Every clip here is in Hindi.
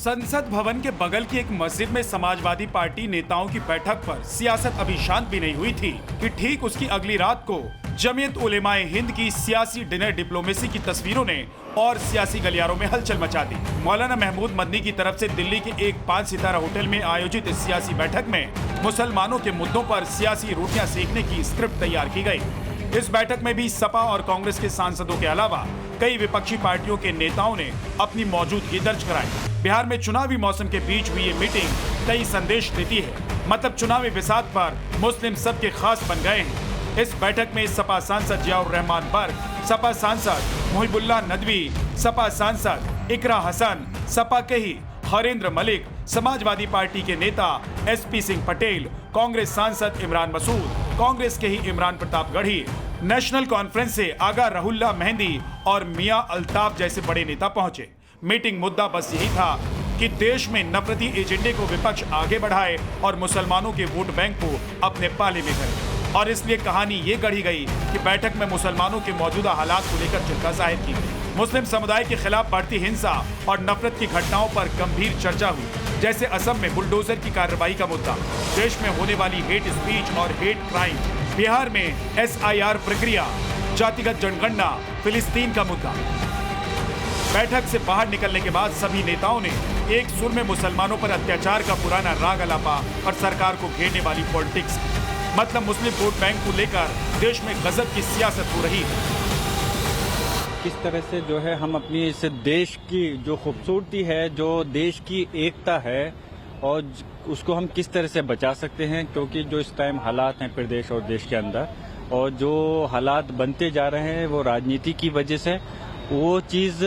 संसद भवन के बगल की एक मस्जिद में समाजवादी पार्टी नेताओं की बैठक पर सियासत अभी शांत भी नहीं हुई थी कि ठीक उसकी अगली रात को जमीयत उलेमाए हिंद की सियासी डिनर डिप्लोमेसी की तस्वीरों ने और सियासी गलियारों में हलचल मचा दी। मौलाना महमूद मदनी की तरफ से दिल्ली के एक 5 सितारा होटल में आयोजित इस सियासी बैठक में मुसलमानों के मुद्दों पर सियासी रोटियां सेकने की स्क्रिप्ट तैयार की गई। इस बैठक में भी सपा और कांग्रेस के सांसदों के अलावा कई विपक्षी पार्टियों के नेताओं ने अपनी मौजूदगी दर्ज कराई। बिहार में चुनावी मौसम के बीच हुई ये मीटिंग कई संदेश देती है, मतलब चुनावी बिसात पर मुस्लिम सबके खास बन गए हैं। इस बैठक में सपा सांसद जियाउर रहमान बर्क, सपा सांसद मुहिबुल्लाह नदवी, सपा सांसद इकरा हसन, सपा के ही हरेंद्र मलिक, समाजवादी पार्टी के नेता एसपी सिंह पटेल, कांग्रेस सांसद इमरान मसूद, कांग्रेस के ही इमरान प्रताप गढ़ी, नेशनल कॉन्फ्रेंस से आगा रहुल्ला मेहंदी और मियां अल्ताफ जैसे बड़े नेता पहुंचे। मीटिंग मुद्दा बस यही था कि देश में नफरती एजेंडे को विपक्ष आगे बढ़ाए और मुसलमानों के वोट बैंक को अपने पाले में करे। और इसलिए कहानी ये गढ़ी गई कि बैठक में मुसलमानों के मौजूदा हालात को लेकर चिंता जाहिर की गई। मुस्लिम समुदाय के खिलाफ बढ़ती हिंसा और नफरत की घटनाओं पर गंभीर चर्चा हुई, जैसे असम में बुलडोजर की कार्रवाई का मुद्दा, देश में होने वाली हेट स्पीच और हेट क्राइम, बिहार में SIR प्रक्रिया, जातिगत जनगणना, फिलिस्तीन का मुद्दा। बैठक से बाहर निकलने के बाद सभी नेताओं ने एक सुर में मुसलमानों पर अत्याचार का पुराना राग अलापा और सरकार को घेरने वाली पॉलिटिक्स, मतलब मुस्लिम वोट बैंक को लेकर देश में गजब की सियासत हो रही है। किस तरह से जो है हम अपनी इस देश की जो खूबसूरती है, जो देश की एकता है, और उसको हम किस तरह से बचा सकते हैं, क्योंकि जो इस टाइम हालात हैं प्रदेश और देश के अंदर, और जो हालात बनते जा रहे हैं वो राजनीति की वजह से, वो चीज़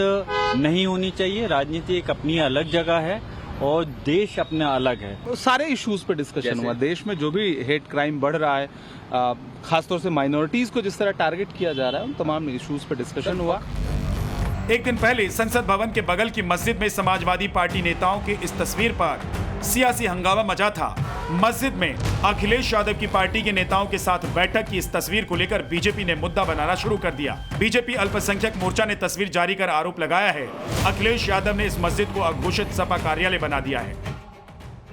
नहीं होनी चाहिए। राजनीति एक अपनी अलग जगह है और देश अपना अलग है। सारे इश्यूज पे डिस्कशन हुआ। देश में जो भी हेट क्राइम बढ़ रहा है, खासतौर से माइनॉरिटीज को जिस तरह टारगेट किया जा रहा है, उन तमाम इश्यूज पे डिस्कशन हुआ। एक दिन पहले संसद भवन के बगल की मस्जिद में समाजवादी पार्टी नेताओं की इस तस्वीर पर सियासी हंगामा मचा था। मस्जिद में अखिलेश यादव की पार्टी के नेताओं के साथ बैठक की इस तस्वीर को लेकर बीजेपी ने मुद्दा बनाना शुरू कर दिया। बीजेपी अल्पसंख्यक मोर्चा ने तस्वीर जारी कर आरोप लगाया है अखिलेश यादव ने इस मस्जिद को अघोषित सपा कार्यालय बना दिया है।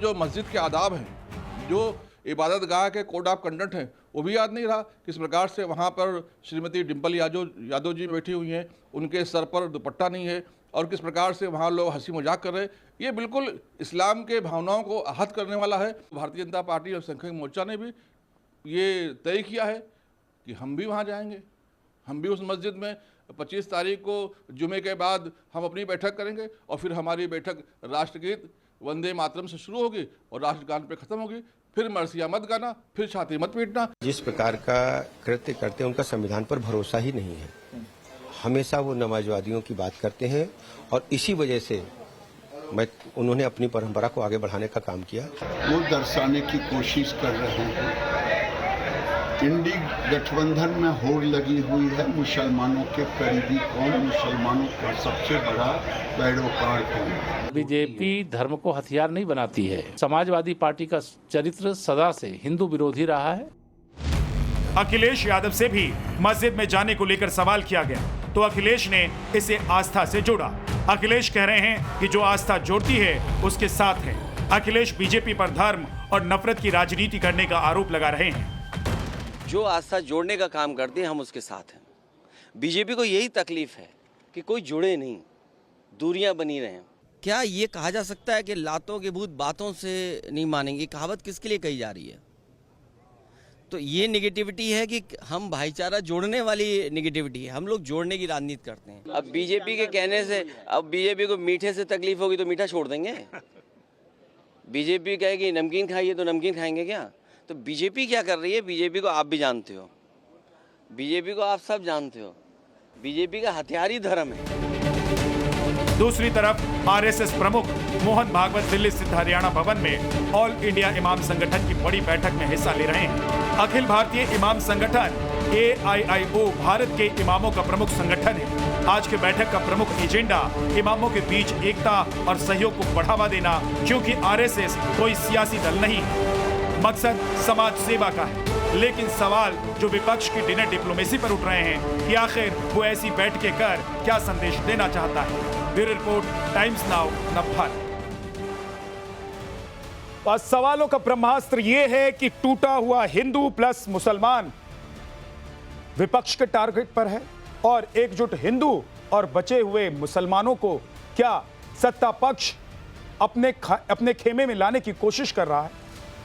जो मस्जिद के आदाब हैं, जो इबादत गाह के कोड ऑफ कंडक्ट हैं, वो भी याद नहीं रहा। किस प्रकार से वहाँ पर श्रीमती डिम्पल यादव जी बैठी हुई हैं, उनके सर पर दुपट्टा नहीं है, और किस प्रकार से वहाँ लोग हंसी मजाक कर रहे हैं। ये बिल्कुल इस्लाम के भावनाओं को आहत करने वाला है। भारतीय जनता पार्टी और संख्यक मोर्चा ने भी ये तय किया है कि हम भी वहाँ जाएंगे, हम भी उस मस्जिद में 25 तारीख को जुमे के बाद हम अपनी बैठक करेंगे, और फिर हमारी बैठक राष्ट्रगीत वंदे मातरम से शुरू होगी और राष्ट्रगान पे ख़त्म होगी। फिर मरसिया मत गाना, फिर छाती मत पीटना। जिस प्रकार का कृत्य करते हैं उनका संविधान पर भरोसा ही नहीं है। हमेशा वो नमाजवादियों की बात करते हैं, और इसी वजह से उन्होंने अपनी परंपरा को आगे बढ़ाने का काम किया। वो दर्शाने की कोशिश कर रहे हैं इंडी गठबंधन में होड़ लगी हुई है, मुसलमानों के करीबी कौन, मुसलमानों का सबसे बड़ा पैरोकार कौन। बीजेपी धर्म को हथियार नहीं बनाती है। समाजवादी पार्टी का चरित्र सदा से हिंदू विरोधी रहा है। अखिलेश यादव से भी मस्जिद में जाने को लेकर सवाल किया गया तो अखिलेश ने इसे आस्था से जोड़ा। अखिलेश कह रहे हैं कि जो आस्था जोड़ती है उसके साथ है। अखिलेश बीजेपी पर धर्म और नफरत की राजनीति करने का आरोप लगा रहे हैं। जो आस्था जोड़ने का काम करते हैं हम उसके साथ हैं। बीजेपी को यही तकलीफ है कि कोई जुड़े नहीं, दूरियां बनी रहें। क्या ये कहा जा सकता है कि लातों के भूत बातों से नहीं मानेंगे? कहावत किसके लिए कही जा रही है? तो ये नेगेटिविटी है कि हम भाईचारा जोड़ने वाली नेगेटिविटी है। हम लोग जोड़ने की राजनीति करते हैं। अब बीजेपी के कहने से, अब बीजेपी को मीठे से तकलीफ होगी तो मीठा छोड़ देंगे? बीजेपी कहेगी नमकीन खाइए तो नमकीन खाएंगे क्या? तो बीजेपी क्या कर रही है? बीजेपी को आप भी जानते हो, बीजेपी को आप सब जानते हो। बीजेपी का हथियार ही धर्म है। दूसरी तरफ RSS प्रमुख मोहन भागवत दिल्ली स्थित हरियाणा भवन में ऑल इंडिया इमाम संगठन की बड़ी बैठक में हिस्सा ले रहे हैं। अखिल भारतीय इमाम संगठन AIIO भारत के इमामों का प्रमुख संगठन है। आज के बैठक का प्रमुख एजेंडा इमामों के बीच एकता और सहयोग को बढ़ावा देना, क्योंकि RSS कोई सियासी दल नहीं है, मकसद समाज सेवा का है। लेकिन सवाल जो विपक्ष की डिनर डिप्लोमेसी पर उठ रहे हैं कि आखिर वो ऐसी बैठकें कर क्या संदेश देना चाहता है। Bureau report, times now, Navbharat. सवालों का ब्रह्मास्त्र यह है कि टूटा हुआ हिंदू प्लस मुसलमान विपक्ष के टारगेट पर है और एकजुट हिंदू और बचे हुए मुसलमानों को क्या सत्ता पक्ष अपने खेमे में लाने की कोशिश कर रहा है।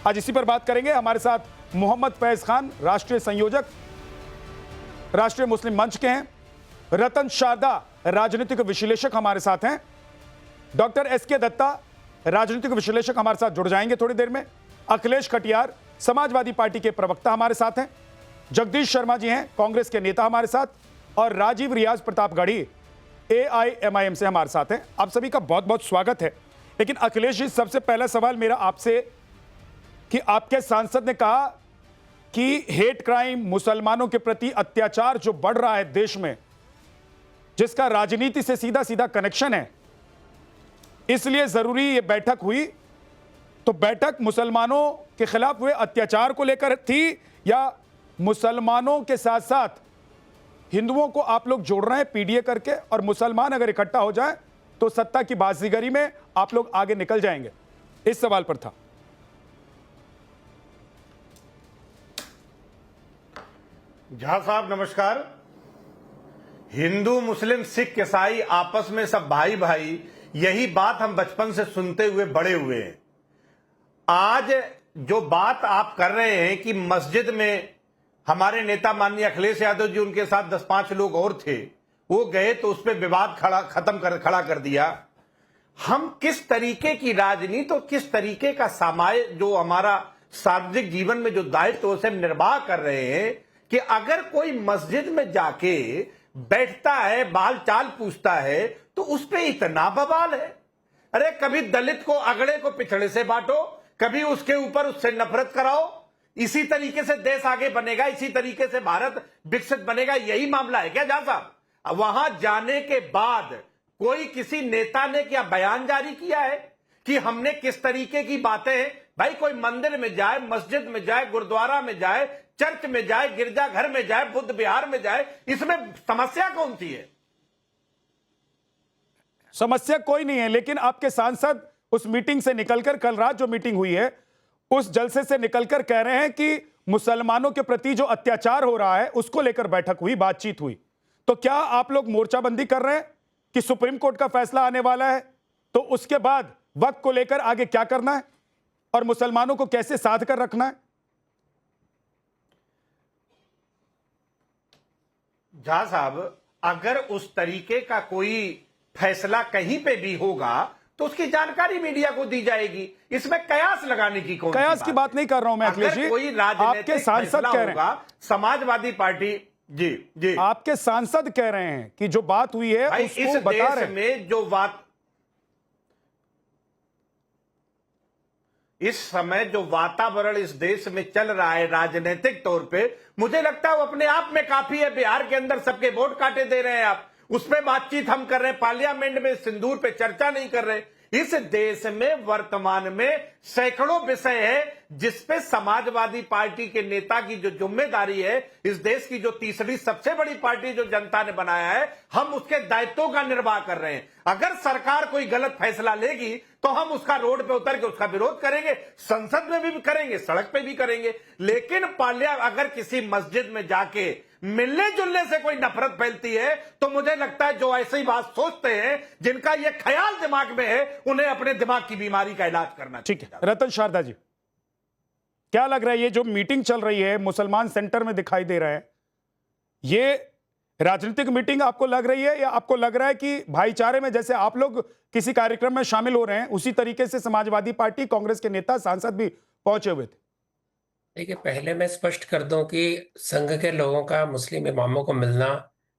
आज इसी पर बात करेंगे। हमारे साथ मोहम्मद फैज खान, राष्ट्रीय संयोजक राष्ट्रीय मुस्लिम मंच के हैं। रतन शारदा, राजनीतिक विश्लेषक हमारे साथ हैं। डॉक्टर एसके दत्ता, राजनीतिक विश्लेषक हमारे साथ जुड़ जाएंगे थोड़ी देर में। अखिलेश कटियार, समाजवादी पार्टी के प्रवक्ता हमारे साथ हैं। जगदीश शर्मा जी हैं, कांग्रेस के नेता हमारे साथ। और राजीव रियाज प्रतापगढ़ी AIMIM से हमारे साथ हैं। आप सभी का बहुत बहुत स्वागत है। लेकिन अखिलेश जी, सबसे पहला सवाल मेरा आपसे कि आपके सांसद ने कहा कि हेट क्राइम, मुसलमानों के प्रति अत्याचार जो बढ़ रहा है देश में, जिसका राजनीति से सीधा सीधा कनेक्शन है, इसलिए जरूरी ये बैठक हुई। तो बैठक मुसलमानों के खिलाफ हुए अत्याचार को लेकर थी या मुसलमानों के साथ साथ हिंदुओं को आप लोग जोड़ रहे हैं पीडीए करके, और मुसलमान अगर इकट्ठा हो जाए तो सत्ता की बाजीगरी में आप लोग आगे निकल जाएंगे? इस सवाल पर था। झा साहब नमस्कार। हिंदू, मुस्लिम, सिख, ईसाई आपस में सब भाई भाई, यही बात हम बचपन से सुनते हुए बड़े हुए हैं। आज जो बात आप कर रहे हैं कि मस्जिद में हमारे नेता माननीय अखिलेश यादव जी, उनके साथ 10-5 लोग और थे, वो गए तो उस पर विवाद खड़ा कर दिया। हम किस तरीके की राजनीति और किस तरीके का जो हमारा सार्वजनिक जीवन में जो दायित्व उसे निर्वाह कर रहे हैं कि अगर कोई मस्जिद में जाके बैठता है, बाल चाल पूछता है, तो उस पर इतना बवाल है। अरे कभी दलित को, अगड़े को पिछड़े से बांटो, कभी उसके ऊपर उससे नफरत कराओ। इसी तरीके से देश आगे बनेगा, इसी तरीके से भारत विकसित बनेगा। यही मामला है क्या झा साहब? वहां जाने के बाद कोई किसी नेता ने क्या बयान जारी किया है कि हमने किस तरीके की बातें? भाई कोई मंदिर में जाए, मस्जिद में जाए, गुरुद्वारा में जाए, चर्च में जाए, गिरजाघर में जाए, बुद्ध विहार में जाए, इसमें समस्या कौन सी है? समस्या कोई नहीं है, लेकिन आपके सांसद उस मीटिंग से निकलकर, कल रात जो मीटिंग हुई है उस जलसे से निकलकर कह रहे हैं कि मुसलमानों के प्रति जो अत्याचार हो रहा है उसको लेकर बैठक हुई, बातचीत हुई। तो क्या आप लोग मोर्चाबंदी कर रहे हैं कि सुप्रीम कोर्ट का फैसला आने वाला है तो उसके बाद वक्त को लेकर आगे क्या करना है और मुसलमानों को कैसे साध कर रखना है? झा साहब, अगर उस तरीके का कोई फैसला कहीं पे भी होगा तो उसकी जानकारी मीडिया को दी जाएगी। इसमें कयास लगाने की कयास की बात नहीं कर रहा हूं मैं अखिलेश जी। कोई आपके सांसद कह रहे हैं, समाजवादी पार्टी जी आपके सांसद कह रहे हैं कि जो बात हुई है उसको बता रहे हैं। में जो बात इस समय जो वातावरण इस देश में चल रहा है राजनीतिक तौर पे, मुझे लगता है वो अपने आप में काफी है। बिहार के अंदर सबके वोट काटे दे रहे हैं आप, उस पर बातचीत हम कर रहे हैं। पार्लियामेंट में सिंदूर पे चर्चा नहीं कर रहे। इस देश में वर्तमान में सैकड़ों विषय है जिस पे समाजवादी पार्टी के नेता की जो जिम्मेदारी है, इस देश की जो तीसरी सबसे बड़ी पार्टी जो जनता ने बनाया है, हम उसके दायित्वों का निर्वाह कर रहे हैं। अगर सरकार कोई गलत फैसला लेगी तो हम उसका रोड पे उतर के उसका विरोध करेंगे, संसद में भी करेंगे, सड़क पे भी करेंगे। लेकिन अगर किसी मस्जिद में जाके मिलने जुलने से कोई नफरत फैलती है तो मुझे लगता है जो ऐसी बात सोचते हैं, जिनका ये ख्याल दिमाग में है, उन्हें अपने दिमाग की बीमारी का इलाज करना चाहिए। ठीक है, रतन शारदा जी, क्या लग रहा है ये जो मीटिंग चल रही है मुसलमान सेंटर में दिखाई दे रहा है, ये राजनीतिक मीटिंग आपको लग रही है या आपको लग रहा है कि भाईचारे में जैसे आप लोग किसी कार्यक्रम में शामिल हो रहे हैं उसी तरीके से समाजवादी पार्टी, कांग्रेस के नेता, सांसद भी पहुंचे हुए थे? देखिए, पहले मैं स्पष्ट कर दूं कि संघ के लोगों का मुस्लिम इमामों को मिलना,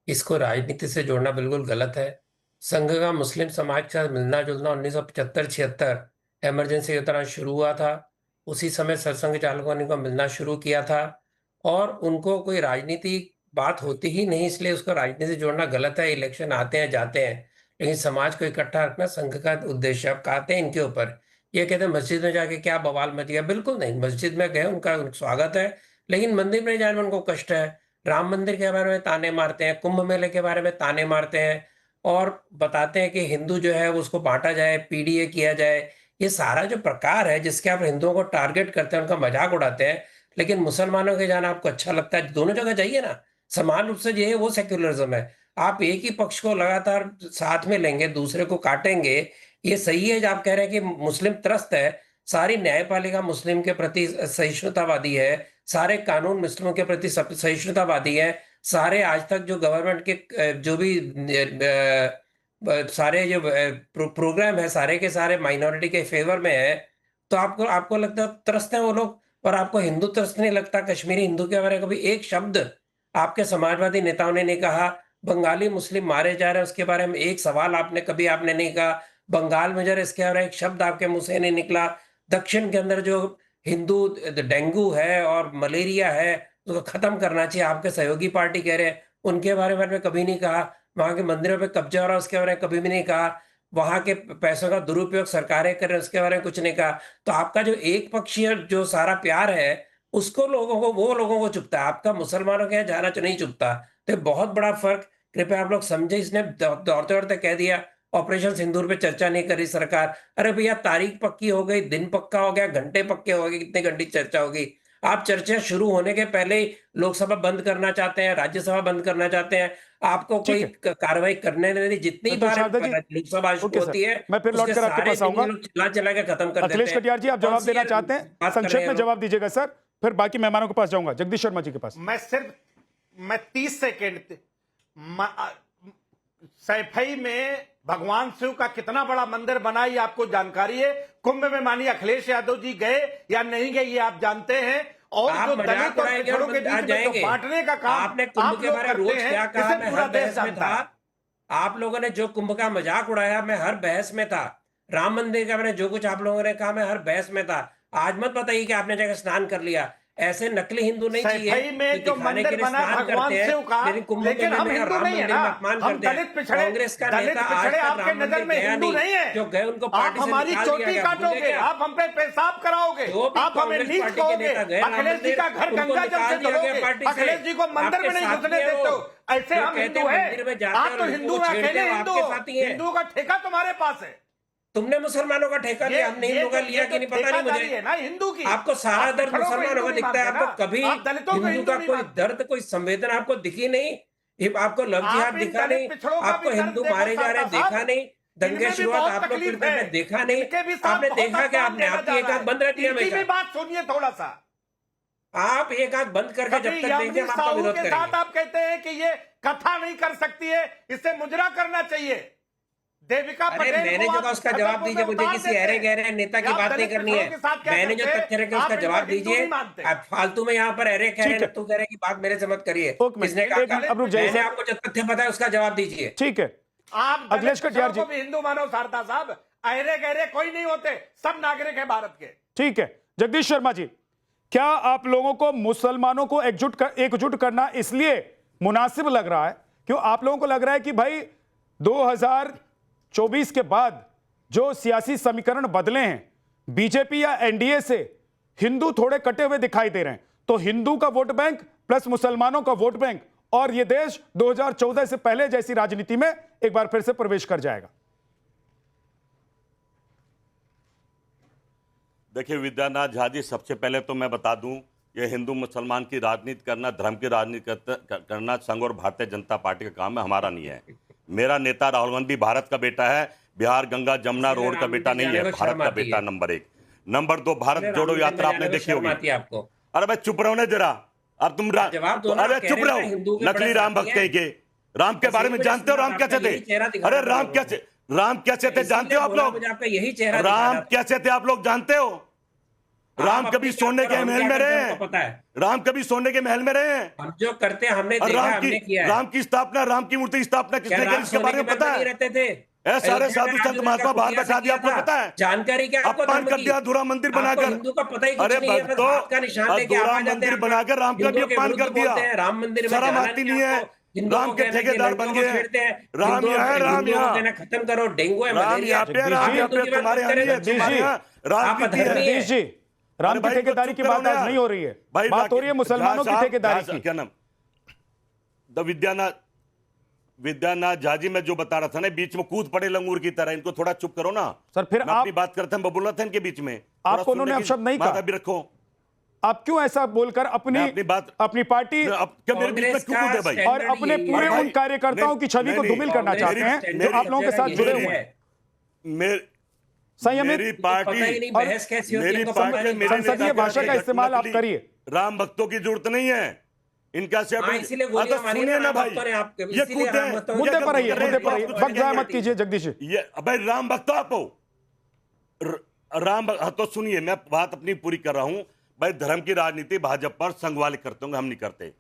इसको राजनीति से जोड़ना बिल्कुल गलत है। संघ का मुस्लिम समाज के साथ मिलना जुलना 1975-76 इमरजेंसी के दौरान शुरू हुआ था। उसी समय सरसंघ चालकों ने को मिलना शुरू किया था और उनको कोई राजनीति बात होती ही नहीं, इसलिए उसको राजनीति से जोड़ना गलत है। इलेक्शन आते हैं जाते हैं, लेकिन समाज को इकट्ठा रखना संघ का उद्देश्य। अब कहते हैं इनके ऊपर, ये कहते हैं मस्जिद में जाके क्या बवाल मच गया। बिल्कुल नहीं, मस्जिद में गए, उनका स्वागत है, लेकिन मंदिर में जाने में उनको कष्ट है। राम मंदिर के बारे में ताने मारते हैं, कुंभ मेले के बारे में ताने मारते हैं और बताते हैं कि हिंदू जो है उसको बांटा जाए, पीडीए किया जाए। ये सारा जो प्रकार है जिसके आप हिंदुओं को टारगेट करते हैं, उनका मजाक उड़ाते हैं, लेकिन मुसलमानों के जाना आपको अच्छा लगता है। दोनों जगह जाइए ना, समान रूप से, ये है वो सेक्युलरिज्म है। आप एक ही पक्ष को लगातार साथ में लेंगे, दूसरे को काटेंगे, ये सही है। जो आप कह रहे हैं कि मुस्लिम त्रस्त है, सारी न्यायपालिका मुस्लिम के प्रति सहिष्णुतावादी है, सारे कानून मुस्लिमों के प्रति सहिष्णुतावादी है, सारे आज तक जो गवर्नमेंट के जो भी सारे जो प्रोग्राम है सारे के सारे माइनॉरिटी के फेवर में है। तो आपको लगता है त्रस्त है वो लोग, और आपको हिंदू त्रस्त नहीं लगता? कश्मीरी हिंदू के बारे में कभी एक शब्द आपके समाजवादी नेताओं ने नहीं कहा? बंगाली मुस्लिम मारे जा रहे हैं उसके बारे में एक सवाल आपने नहीं कहा? बंगाल में जरा इसके बारे में एक शब्द आपके मुंह से नहीं निकला? दक्षिण के अंदर जो हिंदू डेंगू है और मलेरिया है उसको खत्म करना चाहिए, आपके सहयोगी पार्टी कह रहे हैं, उनके बारे में कभी नहीं कहा? वहां के मंदिरों पे कब्जा हो रहा है उसके बारे में कभी भी नहीं कहा? वहां के पैसों का दुरुपयोग सरकारें कर रहे हैं उसके बारे में कुछ नहीं कहा? तो आपका जो एक पक्षीय जो सारा प्यार है उसको वो लोगों को चुभता है, आपका मुसलमानों के यहाँ जाना नहीं चुभता। तो बहुत बड़ा फर्क, कृपया आप लोग समझे। इसने दौड़ते दौड़ते कह दिया ऑपरेशन सिंदूर पे चर्चा नहीं करी सरकार। अरे भैया, तारीख पक्की हो गई, दिन पक्का हो गया, घंटे पक्के हो गए, कितने घंटे चर्चा होगी? आप चर्चा शुरू होने के पहले ही लोकसभा बंद करना चाहते हैं, राज्यसभा बंद करना चाहते हैं, आपको कोई कार्रवाई करने नहीं देती। जितनी बार लोकसभा होती है मैं फिर लौट कर आपके पास आऊंगा। चला के खत्म कर देते हैं। अखिलेश कटियार जी, आप जवाब देना चाहते हैं? संक्षेप में जवाब दीजिएगा सर, फिर बाकी मेहमानों के पास जाऊंगा। जगदीश शर्मा जी के पास। मैं 30 सेकेंड, सैफई में भगवान शिव का कितना बड़ा मंदिर बना ये आपको जानकारी है? कुंभ में मानिए अखिलेश यादव जी गए या नहीं गए ये आप जानते हैं? और जो दलित और पिछड़ों के बीच में तो बांटने का काम आपने कुंभ के बारे में रोज क्या कहा? मैं हर बहस में था। आप लोगों ने जो कुंभ का मजाक उड़ाया, मैं हर बहस में था। राम मंदिर के बारे में जो कुछ आप लोगों ने कहा, मैं हर बहस में था। आज मत बताइए कि आपने जाकर स्नान कर लिया। ऐसे नकली हिंदू नहीं चाहिए में जो मंदिर बना भगवान शिव का, लेकिन हम हिंदू नहीं है ना, हम दलित पिछड़े, कांग्रेस का दलित पिछड़े आपके नजर में हिंदू नहीं है। जो गए उनको आप हमारी चोटी काटोगे, आप हम पे पेशाब कराओगे, आप हमें नीच कहोगे, अखिलेश जी का घर गंगा जल से धोगे, अखिलेश जी को मंदिर में नहीं घुसने देते हो। ऐसे हम हिंदू हैं? आप तो हिंदू में अकेले हिंदू का ठेका तुम्हारे पास है। तुमने मुसलमानों का ठेका लिया, हमने हिंदू का लिया कि नहीं पता नहीं मुझे ना। हिंदू की आपको सारा दर्द मुसलमानों का दिखता है, आपको कभी हिंदू का कोई दर्द, कोई संवेदना आपको दिखी नहीं। आपको लव जिहाद दिखा नहीं, आपको हिंदू मारे जा रहे देखा नहीं, दंगे शुरुआत आप लोग देखा नहीं। आपने देखा कि आपने आपकी एक आंख बंद रहती है हमेशा। बात सुनिए थोड़ा सा, आप एक आंख बंद करके जब तक देखें हम आपका विरोध करेंगे। आप कहते हैं कि ये कथा नहीं कर सकती है, इसे मुजरा करना चाहिए। देविका पटेल, मैंने जो कहा उसका जवाब दीजिए। मुझे किसी अरे गहरे नेता की बात नहीं करनी है। मैंने जो तथ्य रखे उसका जवाब दीजिए। आप फालतू में यहाँ पर अरे कह रहे तू कह रहे की बात मेरे से मत करिए। किसने कहा? मैंने आपको जो तथ्य पता है उसका जवाब दीजिए। ठीक है, आप अखिलेश कटियार जी हिंदू मानो शारदा साहब, अरे गहरे कोई नहीं होते, सब नागरिक है भारत के। ठीक है, जगदीश शर्मा जी, क्या आप लोगों को मुसलमानों को एकजुट करना इसलिए मुनासिब लग रहा है क्यों आप लोगों को लग रहा है कि भाई 2024 के बाद जो सियासी समीकरण बदले हैं, बीजेपी या एनडीए से हिंदू थोड़े कटे हुए दिखाई दे रहे हैं, तो हिंदू का वोट बैंक प्लस मुसलमानों का वोट बैंक और यह देश 2014 से पहले जैसी राजनीति में एक बार फिर से प्रवेश कर जाएगा? देखिए विद्यानाथ झा जी, सबसे पहले तो मैं बता दूं, ये हिंदू मुसलमान की राजनीति करना, धर्म की राजनीति करना संघ और भारतीय जनता पार्टी का काम है, हमारा नहीं है। मेरा नेता राहुल गांधी भारत का बेटा है, बिहार गंगा जमुना रोड का बेटा नहीं है, भारत का बेटा नंबर 1। नंबर 2, भारत जोड़ो यात्रा आपने देखी होगी। अरे भाई चुप रहो ना जरा, अब तुम अरे चुप रहो, नकली राम भक्त के राम के बारे में जानते हो? राम कैसे थे? अरे राम कैसे थे जानते हो आप लोग? राम कैसे थे आप लोग जानते हो? राम कभी सोने के महल में रहे हैं? राम कभी सोने के महल में रहे हैं? हम जो करते हैं हमने देखा, हमने किया है। राम की स्थापना, राम की मूर्ति स्थापना किसने की, इसके बारे में पता है? रहते थे सारे साधु संत महात्मा बाहर बैठा दिया, आपको पता है? जानकारी क्या? अपमान कर दिया, अधूरा मंदिर बनाकर। हिंदू का पता ही कुछ अरे नहीं है, भक्तों, अधूरा मंदिर बनाकर राम का भी अपमान कर दिया। राम मंदिर शर्म आती नहीं है? राम के ठेकेदार बन गए हैं। राम यहाँ है, राम यहाँ खत्म करो, डेंगू है, राम यहाँ पे, राम यहाँ पे, तुम्हारे यहाँ नहीं है, राम की राम की ठेकेदारी की बात आज नहीं हो रही है, बात हो रही है मुसलमानों की ठेकेदारी की। क्या नाम? द विद्यानाथ विद्यानाथ झा जी मैं जो बता रहा था ना, बीच में कूद पड़े लंगूर की तरह, इनको थोड़ा चुप करो ना सर। फिर मैं अपनी बात करते हैं, बोल रहा था इनके बीच में, आपको उन्होंने अपशब्द नहीं कहा, भी रखो। आप क्यों ऐसा बोलकर अपनी बात, अपनी पार्टी मेरे बीच में क्यों कूदे भाई, और अपने पूरे उन कार्यकर्ताओं की छवि को धूमिल करना चाहते हैं जो आप लोगों के साथ जुड़े हुए हैं? संयमित मेरी पार्टी और मेरी पार्टी संसदीय भाषा का इस्तेमाल आप करिए। राम भक्तों की जरूरत नहीं है इनका से। सुनिए ना भाई, ये कूदे मुद्दे पर आइए, मुद्दे पर आइए, वक्त जाया मत कीजिए जगदीश। ये भाई राम भक्त आप हो, राम तो सुनिए, मैं बात अपनी पूरी कर रहा हूं भाई। धर्म की राजनीति भाजपा और संघ वाले करते होंगे, हम नहीं करते।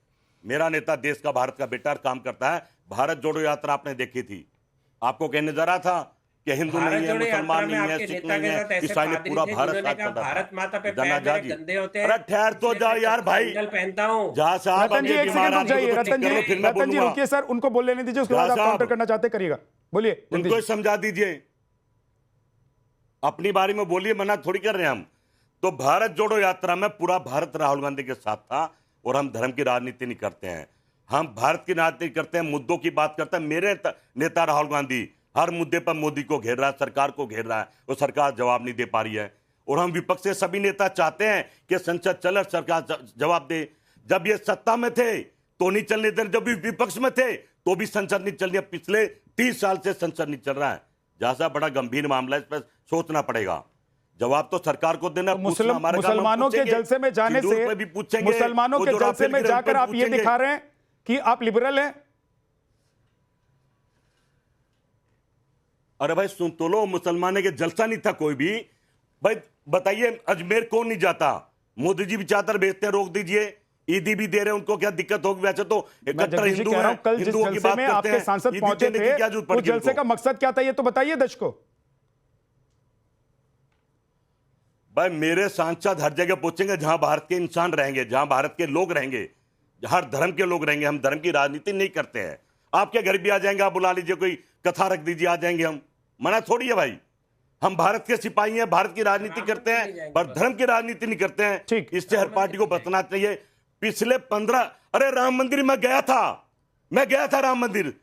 मेरा नेता देश का, भारत का बेटा काम करता है। भारत जोड़ो यात्रा आपने देखी थी, आपको कहने जा रहा था कि हिंदू नहीं है, मुसलमान नहीं है, सिख नहीं है, ईसाई ने पूरा भारत साथ चलता भारत माता पे गंदे होते हैं। अरे ठहर तो जाओ यार भाई, पहनता हूँ। जहाँ साहब रतन जी एक सेकंड रुक जाइए, रतन जी रुकिए सर, उनको बोल लेने दीजिए, उसके बाद आप काउंटर करना चाहते करिएगा, बोलिए। उनको समझा दीजिए, अपनी बारी में बोलिए, मना थोड़ी कर रहे हैं हम। तो भारत जोड़ो यात्रा में पूरा भारत राहुल गांधी के साथ था, और हम धर्म की राजनीति नहीं करते हैं, हम भारत की राजनीति करते हैं, मुद्दों की बात करते हैं। मेरे नेता राहुल गांधी हर मुद्दे पर मोदी को घेर रहा है, सरकार को घेर रहा है, और सरकार जवाब नहीं दे पा रही है। और हम विपक्ष से सभी नेता चाहते हैं कि संसद चले, सरकार जवाब दे। जब ये सत्ता में थे तो नहीं चलने दे, जब भी विपक्ष में थे तो भी संसद नहीं चल रही। पिछले 30 साल से संसद नहीं चल रहा है। जैसा बड़ा गंभीर मामला है, इस पर सोचना पड़ेगा, जवाब तो सरकार को देना। मुसलमानों के जलसे में जाने से, मुसलमानों के जलसे में जाकर आप ये दिखा रहे हैं कि आप लिबरल हैं। अरे भाई सुन तो लो, मुसलमानों के जलसा नहीं था कोई भी। भाई बताइए, अजमेर कौन नहीं जाता? मोदी जी भी चादर भेजते हैं, रोक दीजिए। ईदी भी दे रहे हैं, उनको क्या दिक्कत होगी? वैसे तो इकट्ठा हिंदू है, कल जिस जलसे में आपके सांसद पहुंचे थे, उस जलसे का मकसद क्या था ये तो बताइए दर्शकों। भाई मेरे सांसद हर जगह पहुंचेंगे जहां भारत के इंसान रहेंगे, जहां भारत के लोग रहेंगे, हर धर्म के लोग रहेंगे। हम धर्म की राजनीति नहीं करते हैं। आपके घर भी आ जाएंगे, आप बुला लीजिए, कोई कथा रख दीजिए, आ जाएंगे हम, मना थोड़ी है भाई। हम भारत के सिपाही हैं, भारत की राजनीति करते हैं, पर धर्म की राजनीति नहीं करते हैं। इससे हर पार्टी को बचना चाहिए। पिछले 15 अरे राम मंदिर में गया था राम मंदिर।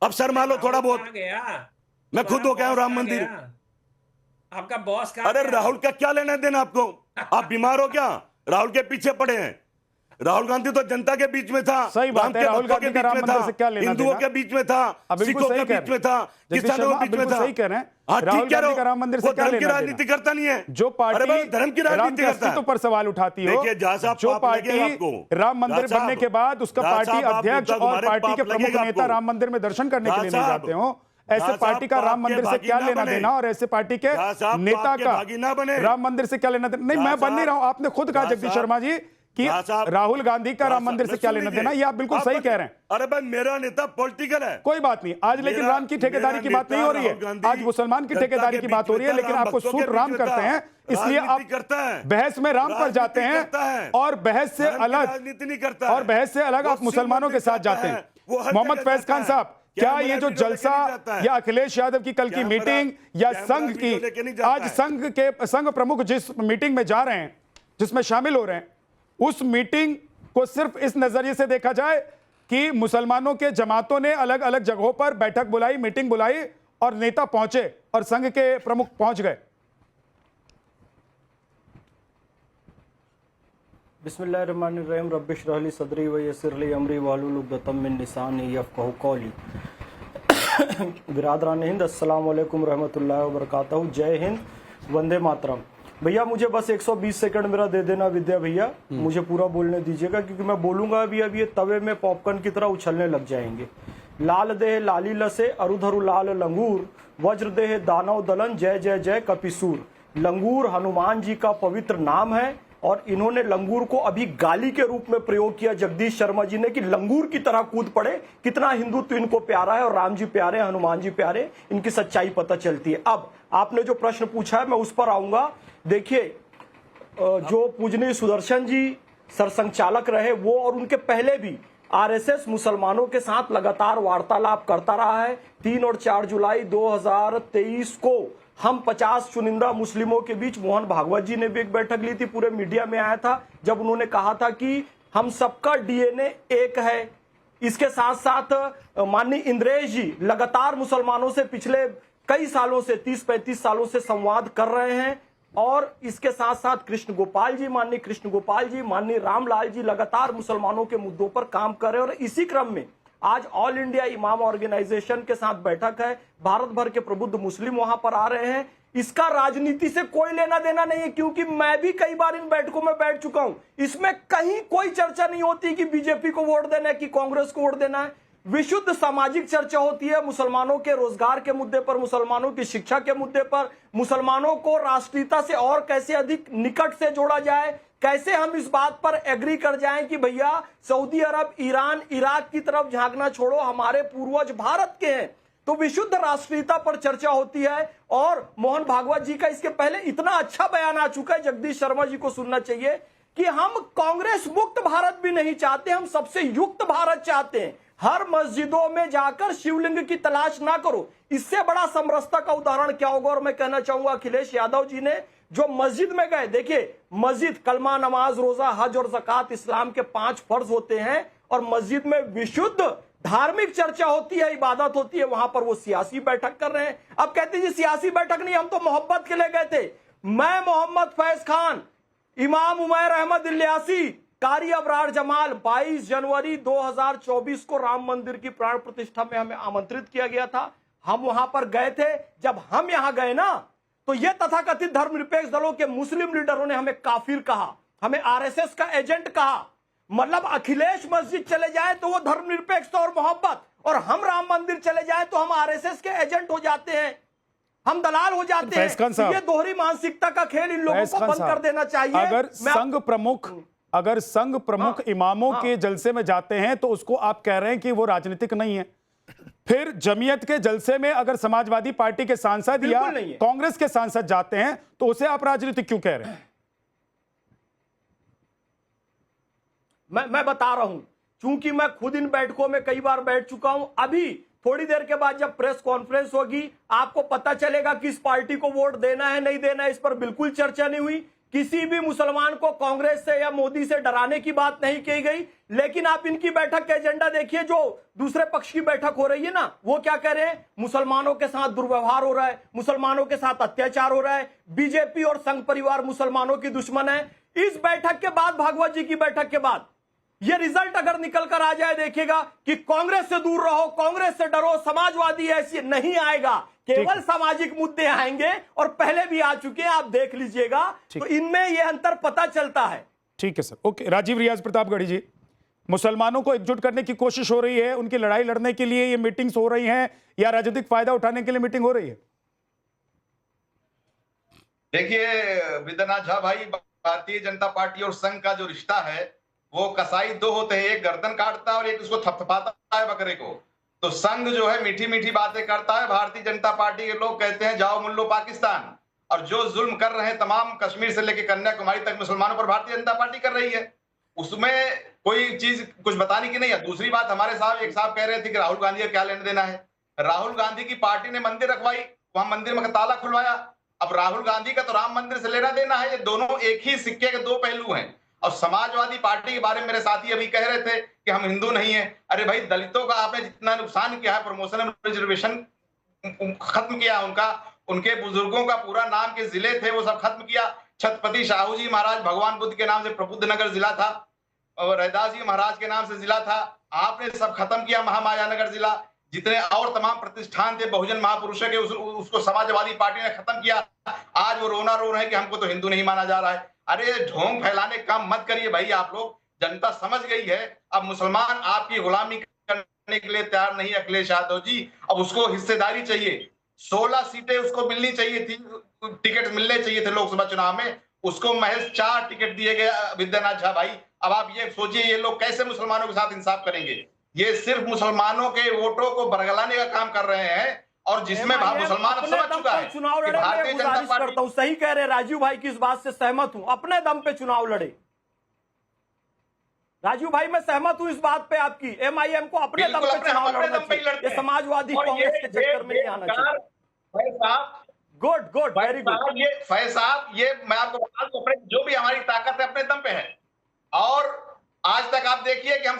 अब शर्मा लो थोड़ा बहुत, मैं खुद हो गया हूं राम मंदिर। आपका बॉस का, अरे राहुल का क्या लेना देना आपको? आप बीमार हो क्या? राहुल के पीछे पड़े हैं। राहुल गांधी तो जनता के बीच में था, सही बात है। राहुल गांधी का राम मंदिर से क्या लेना देना? हिंदुओं के बीच में था, सिखों के बीच में था, किसानों के बीच में था। सही कह रहे हैं। राहुल गांधी का राम मंदिर से क्या लेना देना? राजनीति करता नहीं है। जो पार्टी धर्म की राजनीति करता है, पर सवाल उठाती हो, जो पार्टी राम मंदिर बनने के बाद उसका पार्टी अध्यक्ष और पार्टी के प्रमुख नेता राम मंदिर में दर्शन करने के लिए नहीं जाते हो, ऐसे पार्टी का राम मंदिर से क्या लेना देना? और ऐसे पार्टी के नेता का राम मंदिर से क्या लेना देना? नहीं, मैं बन नहीं रहा हूं। आपने खुद कहा जगदीश शर्मा जी कि राहुल गांधी का राम मंदिर से क्या लेना देना, ये आप बिल्कुल सही कह रहे हैं। अरे भाई मेरा नेता पॉलिटिकल है, कोई बात नहीं। आज लेकिन राम की ठेकेदारी की बात नहीं हो रही है, आज मुसलमान की ठेकेदारी की बात हो रही है। लेकिन आपको सूट राम करते हैं, इसलिए आप बहस में राम पर जाते हैं, और बहस से अलग आप मुसलमानों के साथ जाते हैं। मोहम्मद फैज खान साहब, क्या ये जो जलसा या अखिलेश यादव की कल की मीटिंग या संघ की, आज संघ प्रमुख जिस मीटिंग में जा रहे हैं, जिसमें शामिल हो रहे हैं, उस मीटिंग को सिर्फ इस नजरिए से देखा जाए कि मुसलमानों के जमातों ने अलग अलग जगहों पर बैठक बुलाई, मीटिंग बुलाई, और नेता पहुंचे और संघ के प्रमुख पहुंच गए? बिस्मिल्लाहिर्रहमानिर्रहीम, रब्बिश रह ली सदरी व यस्सिर ली अमरी वाहलुल उक़दतम मिन लिसानी यफ़क़हू क़ौली। बिरादरान हिंद, अस्सलाम वालेकुम रहमतुल्लाहि व बरकातहू। जय हिंद, वंदे मातरम। भैया मुझे बस 120 सेकंड मेरा दे देना विद्या भैया, मुझे पूरा बोलने दीजिएगा, क्योंकि मैं बोलूंगा अभी ये तवे में पॉपकॉर्न की तरह उछलने लग जाएंगे। लाल देह लाली लसे अरुधरु लाल लंगूर, वज्र देह दानव दलन जय जय जय कपिसूर। लंगूर हनुमान जी का पवित्र नाम है, और इन्होंने लंगूर को अभी गाली के रूप में प्रयोग किया जगदीश शर्मा जी ने, कि लंगूर की तरह कूद पड़े। कितना हिंदुत्व इनको प्यारा है, और राम जी प्यारे, हनुमान जी प्यारे, इनकी सच्चाई पता चलती है। अब आपने जो प्रश्न पूछा है मैं उस पर आऊंगा। देखिए, जो पूजनीय सुदर्शन जी सरसंघचालक रहे, वो और उनके पहले भी आरएसएस मुसलमानों के साथ लगातार वार्तालाप करता रहा है। 3 और 4 जुलाई 2023 को हम 50 चुनिंदा मुस्लिमों के बीच, मोहन भागवत जी ने भी एक बैठक ली थी, पूरे मीडिया में आया था, जब उन्होंने कहा था कि हम सबका डीएनए एक है, इसके साथ साथ माननीय इंद्रेश जी लगातार मुसलमानों से पिछले कई सालों से 30-35 सालों से संवाद कर रहे हैं, और इसके साथ साथ कृष्ण गोपाल जी, माननीय कृष्ण गोपाल जी, माननीय रामलाल जी लगातार मुसलमानों के मुद्दों पर काम कर रहे हैं। और इसी क्रम में आज ऑल इंडिया इमाम ऑर्गेनाइजेशन के साथ बैठक है, भारत भर के प्रबुद्ध मुस्लिम वहां पर आ रहे हैं। इसका राजनीति से कोई लेना देना नहीं है, क्योंकि मैं भी कई बार इन बैठकों में बैठ चुका हूं। इसमें कहीं कोई चर्चा नहीं होती कि बीजेपी को वोट देना है कि कांग्रेस को वोट देना है। विशुद्ध सामाजिक चर्चा होती है, मुसलमानों के रोजगार के मुद्दे पर, मुसलमानों की शिक्षा के मुद्दे पर, मुसलमानों को राष्ट्रीयता से और कैसे अधिक निकट से जोड़ा जाए, कैसे हम इस बात पर एग्री कर जाएं कि भैया सऊदी अरब, ईरान, इराक की तरफ झांकना छोड़ो, हमारे पूर्वज भारत के हैं। तो विशुद्ध राष्ट्रीयता पर चर्चा होती है। और मोहन भागवत जी का इसके पहले इतना अच्छा बयान आ चुका है, जगदीश शर्मा जी को सुनना चाहिए, कि हम कांग्रेस मुक्त भारत भी नहीं चाहते, हम सबसे युक्त भारत चाहते हैं। हर मस्जिदों में जाकर शिवलिंग की तलाश ना करो। इससे बड़ा समरसता का उदाहरण क्या होगा। और मैं कहना चाहूंगा अखिलेश यादव जी ने जो मस्जिद में गए, देखिए मस्जिद, कलमा, नमाज, रोजा, हज और ज़कात इस्लाम के 5 फर्ज होते हैं, और मस्जिद में विशुद्ध धार्मिक चर्चा होती है, इबादत होती है। वहां पर वो सियासी बैठक कर रहे हैं। अब कहते हैं जी सियासी बैठक नहीं, हम तो मोहब्बत के लिए गए थे। मैं, मोहम्मद फैज खान, इमाम उमैर अहमद इलियासी, कारी अबरार जमाल, 22 जनवरी 2024 को राम मंदिर की प्राण प्रतिष्ठा में हमें आमंत्रित किया गया था। हम वहां पर गए थे। जब हम यहां गए ना, तो ये तथाकथित धर्मनिरपेक्ष दलों के मुस्लिम लीडरों ने हमें काफिर कहा, हमें आरएसएस का एजेंट कहा। मतलब अखिलेश मस्जिद चले जाए तो वो धर्मनिरपेक्षता और मोहब्बत, और हम राम मंदिर चले जाए तो हम आरएसएस के एजेंट हो जाते हैं, हम दलाल हो जाते हैं। तो ये दोहरी मानसिकता का खेल इन लोगों को बंद कर देना चाहिए। अगर संघ प्रमुख इमामों के जलसे में जाते हैं तो उसको आप कह रहे हैं कि वो राजनीतिक नहीं है। फिर जमीयत के जलसे में अगर समाजवादी पार्टी के सांसद या कांग्रेस के सांसद जाते हैं तो उसे आप राजनीतिक क्यों कह रहे हैं? मैं बता रहा हूं, चूंकि मैं खुद इन बैठकों में कई बार बैठ चुका हूं। अभी थोड़ी देर के बाद जब प्रेस कॉन्फ्रेंस होगी, आपको पता चलेगा कि इस पार्टी को वोट देना है नहीं देना है। इस पर बिल्कुल चर्चा नहीं हुई। किसी भी मुसलमान को कांग्रेस से या मोदी से डराने की बात नहीं की गई। लेकिन आप इनकी बैठक का एजेंडा देखिए, जो दूसरे पक्ष की बैठक हो रही है ना, वो क्या कह रहे हैं? मुसलमानों के साथ दुर्व्यवहार हो रहा है, मुसलमानों के साथ अत्याचार हो रहा है, बीजेपी और संघ परिवार मुसलमानों की दुश्मन है। इस बैठक के बाद, भागवत जी की बैठक के बाद, ये रिजल्ट अगर निकल कर आ जाए, देखिएगा कि कांग्रेस से दूर रहो, कांग्रेस से डरो, समाजवादी ऐसी नहीं आएगा, केवल सामाजिक मुद्दे आएंगे, और पहले भी आ चुके हैं, आप देख लीजिएगा। तो इनमें यह अंतर पता चलता है। ठीक है सर, ओके। राजीव रियाज प्रतापगढ़ी जी, मुसलमानों को एकजुट करने की कोशिश हो रही है, उनकी लड़ाई लड़ने के लिए ये मीटिंग्स हो रही हैं, या राजनीतिक फायदा उठाने के लिए मीटिंग हो रही है? देखिए विद्यानाथ झा भाई, भारतीय जनता पार्टी और संघ का जो रिश्ता है वो कसाई दो होते हैं, एक गर्दन काटता है और एक उसको थपथपाता है बकरे को। तो संघ जो है मीठी मीठी बातें करता है, भारतीय जनता पार्टी के लोग कहते हैं जाओ मुल्लो पाकिस्तान। और जो जुल्म कर रहे हैं तमाम कश्मीर से लेकर कन्याकुमारी तक मुसलमानों पर भारतीय जनता पार्टी कर रही है, उसमें कोई चीज कुछ बताने की नहीं है। दूसरी बात, हमारे साहब एक साहब कह रहे थे कि राहुल गांधी का क्या लेना देना है। राहुल गांधी की पार्टी ने मंदिर रखवाई, वहां मंदिर में ताला खुलवाया। अब राहुल गांधी का तो राम मंदिर से लेना देना है। ये दोनों एक ही सिक्के के दो पहलू हैं। और समाजवादी पार्टी के बारे में मेरे साथी अभी कह रहे थे कि हम हिंदू नहीं है। अरे भाई, दलितों का आपने जितना नुकसान किया है, प्रमोशन रिजर्वेशन खत्म किया, उनके बुजुर्गों का पूरा नाम के जिले थे वो सब खत्म किया। छत्रपति शाहू जी महाराज भगवान बुद्ध के नाम से प्रबुद्ध नगर जिला था, और रैदास जी महाराज के नाम से जिला था, आपने सब खत्म किया। महामाया नगर जिला, जितने और तमाम प्रतिष्ठान थे बहुजन महापुरुषों के, उसको समाजवादी पार्टी ने खत्म किया। आज वो रोना रो रहे हैं कि हमको तो हिंदू नहीं माना जा रहा है। अरे ढोंग फैलाने काम मत करिए भाई, आप लोग, जनता समझ गई है। अब मुसलमान आपकी गुलामी करने के लिए तैयार नहीं अखिलेश यादव जी। अब उसको हिस्सेदारी चाहिए, 16 सीटें उसको मिलनी चाहिए थी, टिकट मिलने चाहिए थे लोकसभा चुनाव में, उसको महज 4 टिकट दिए गए विद्यानाथ झा भाई। अब आप ये सोचिए ये लोग कैसे मुसलमानों के साथ इंसाफ करेंगे। ये सिर्फ मुसलमानों के वोटों को बरगलाने का काम कर रहे हैं, और जिसमें मुसलमान अब समझ चुका है चुनाव लड़े। मैं गुजारिश करता हूं, सही कह रहे राजीव भाई की इस बात से सहमत हूं, अपने दम पे चुनाव लड़े। राजीव भाई मैं सहमत हूं इस बात पे आपकी, एमआईएम को अपने दम पे चुनाव लड़ना चाहिए, ये समाजवादी कांग्रेस के चक्कर में नहीं आना चाहिए। Good good, very good. ये फैज साहब, ये मैं आपको बता दूं, जो भी हमारी ताकत है अपने दम पे है। और आज तक आप देखिए कि हम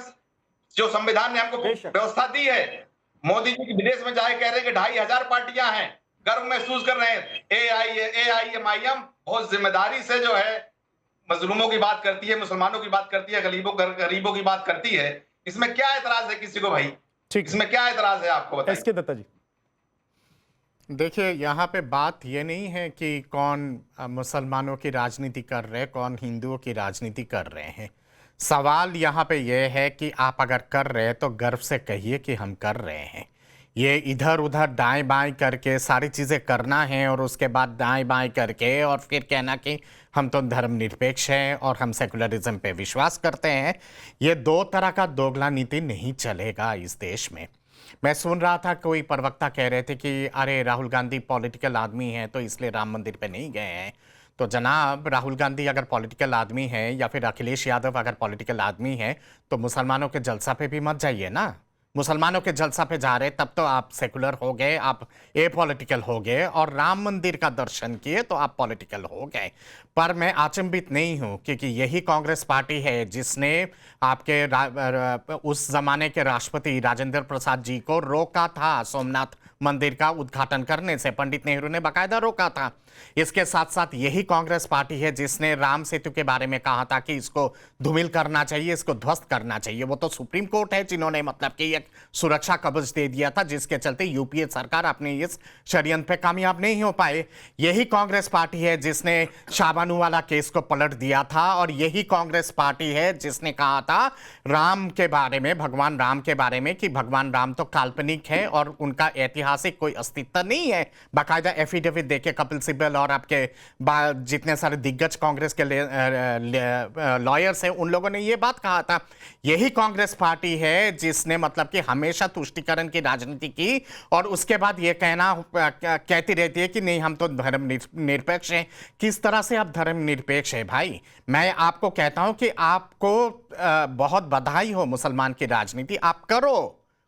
जो संविधान ने हमको व्यवस्था दी है। मोदी जी की विदेश में जाए कह रहे हैं कि 2500 पार्टियां हैं, गर्व महसूस कर रहे हैं। AIMIM बहुत जिम्मेदारी से जो है मजलूमों की बात करती है, मुसलमानों की बात करती है, गरीबों की बात करती है। इसमें क्या एतराज है किसी को भाई? इसमें क्या एतराज है आपको बताइए। SK दत्ता जी, देखिए, यहाँ पे बात ये नहीं है कि कौन मुसलमानों की राजनीति कर रहे हैं, कौन हिंदुओं की राजनीति कर रहे हैं। सवाल यहाँ पे ये है कि आप अगर कर रहे हैं तो गर्व से कहिए कि हम कर रहे हैं। ये इधर उधर दाएं बाएं करके सारी चीज़ें करना है और उसके बाद दाएं बाएं करके और फिर कहना कि हम तो धर्मनिरपेक्ष हैं और हम सेकुलरिज्म पे विश्वास करते हैं, ये दो तरह का दोगला नीति नहीं चलेगा इस देश में। मैं सुन रहा था कोई प्रवक्ता कह रहे थे कि अरे राहुल गांधी पॉलिटिकल आदमी हैं तो इसलिए राम मंदिर पे नहीं गए हैं। तो जनाब, राहुल गांधी अगर पॉलिटिकल आदमी है या फिर अखिलेश यादव अगर पॉलिटिकल आदमी है तो मुसलमानों के जलसा पे भी मत जाइए ना। मुसलमानों के जलसा पे जा रहे तब तो आप सेकुलर हो गए, आप पॉलिटिकल हो गए, और राम मंदिर का दर्शन किए तो आप पॉलिटिकल हो गए। पर मैं अचंभित नहीं हूं क्योंकि यही कांग्रेस पार्टी है जिसने आपके उस जमाने के राष्ट्रपति राजेंद्र प्रसाद जी को रोका था सोमनाथ मंदिर का उद्घाटन करने से। पंडित नेहरू ने बाकायदा रोका था। इसके साथ साथ यही कांग्रेस पार्टी है जिसने राम सेतु के बारे में कहा था कि इसको धूमिल करना चाहिए, इसको ध्वस्त करना चाहिए। वो तो सुप्रीम कोर्ट है जिन्होंने मतलब कि एक सुरक्षा कवच दे दिया था जिसके चलते यूपीए सरकार अपने इस षड्यंत्र पे कामयाब नहीं हो पाए। यही कांग्रेस पार्टी है जिसने शाहबानू वाला केस को पलट दिया था और यही कांग्रेस पार्टी है जिसने कहा था राम के बारे में, भगवान राम के बारे में, कि भगवान राम तो काल्पनिक है और उनका ऐतिहासिक कोई अस्तित्व नहीं है। बाकायदा एफिडेविट देके कपिल सिब्बल और आपके जितने सारे दिग्गज कांग्रेस के लॉयर्स हैं उन लोगों ने ये बात कहा था। यही कांग्रेस पार्टी है जिसने मतलब कि हमेशा तुष्टीकरण की राजनीति की और उसके बाद ये कहती रहती है कि नहीं हम तो धर्मनिरपेक्ष हैं। किस तरह से आप धर्मनिरपेक्ष है भाई? मैं आपको कहता हूं कि आपको बहुत बधाई हो, मुसलमान की राजनीति आप करो,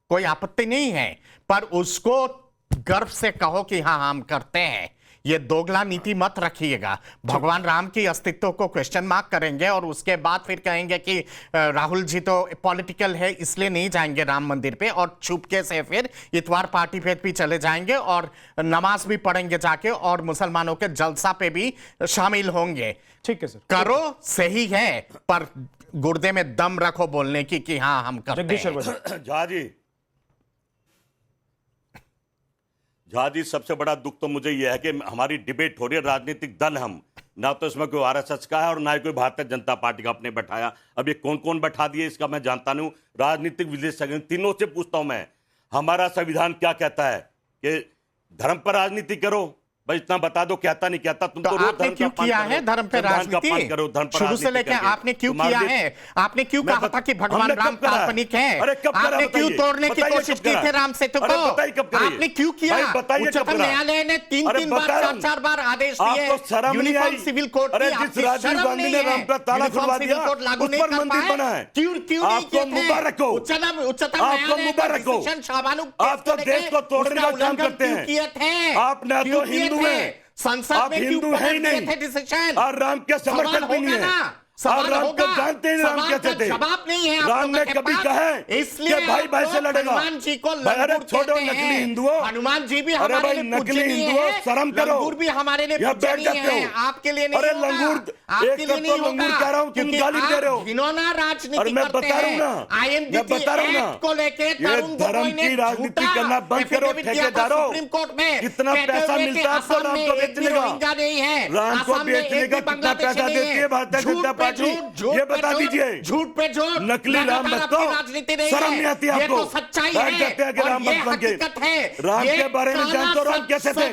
कोई आपत्ति नहीं है, पर उसको गर्व से कहो कि हाँ हम करते हैं। ये दोगला नीति मत रखिएगा। भगवान राम की अस्तित्व को क्वेश्चन मार्क करेंगे और उसके बाद फिर कहेंगे कि राहुल जी तो पॉलिटिकल है इसलिए नहीं जाएंगे राम मंदिर पे, और चुपके से फिर इतवार पार्टी पे भी चले जाएंगे और नमाज भी पढ़ेंगे जाके और मुसलमानों के जलसा पे भी शामिल होंगे। ठीक है सर, करो, सही है, पर गुर्दे में दम रखो बोलने की कि हाँ हम करते हैं। झा जी, सबसे बड़ा दुख तो मुझे यह है कि हमारी डिबेट हो रही है, राजनीतिक दल हम, ना तो इसमें कोई आरएसएस का है और ना ही कोई भारतीय जनता पार्टी का अपने बैठाया। अब ये कौन कौन बैठा दिए इसका मैं जानता नहीं हूं। राजनीतिक विश्लेषक तीनों से पूछता हूं मैं, हमारा संविधान क्या कहता है कि धर्म पर राजनीति करो? भाई इतना बता दो, कहता नहीं कहता। तुम तो आपने क्यों किया है धर्म पे राजनीति? शुरू से लेकर आपने क्यों किया है? आपने क्यों कहा था कि भगवान राम काल्पनिक है? आपने क्यों तोड़ने की कोशिश की थी राम सेतु को? आपने क्यों किया? उच्चतम न्यायालय ने 3 बार 4 बार आदेश दिए। Uniform civil code Rajiv Gandhi ने राम का ताला खुलवा दिया, लागू नहीं कर पाए। क्यों आपको मुबारक हो, उच्चतम न्यायालय ने शाहबानू आप तो देश को तोड़ने का काम करते हैं। आपने तो हिंदू है, संसद में हिंदू है ही नहीं और राम के समर्थक भी नहीं है। और राम को जानते हैं राम कैसे थे? जवाब नहीं है राम ने कभी कहा इसलिए भाई भाई से लड़ेगा? हनुमान जी को अरे छोड़ो नकली हिंदुओं, हनुमान जी भी अरे भाई नकली हिंदुओं शर्म करो। लंगूर भी हमारे लिए बैठ जाते हो, आपके लिए नहीं। अरे लंगूर, एक तो लंगूर कह रहा हूँ, तुम गाली दे रहे हो। घिनौना राजनीति मैं बता रहा हूँ ना, मैं बता रहा हूँ ना, को लेके धर्म की राजनीति करना बंद करो ठेकेदारों। सुप्रीम कोर्ट में कितना पैसा मिलता है आपको राम को बेचने का? नहीं है राम को बेचने का कितना पैसा देती है भारतीय जनता पार्टी? बता दीजिए। झूठ पे झूठ, नकली राम मत दो, शर्म नहीं आती आपको? ये तो सच्चाई है, कि राम भक्त बन के राम के बारे में जानते हो राम कैसे थे?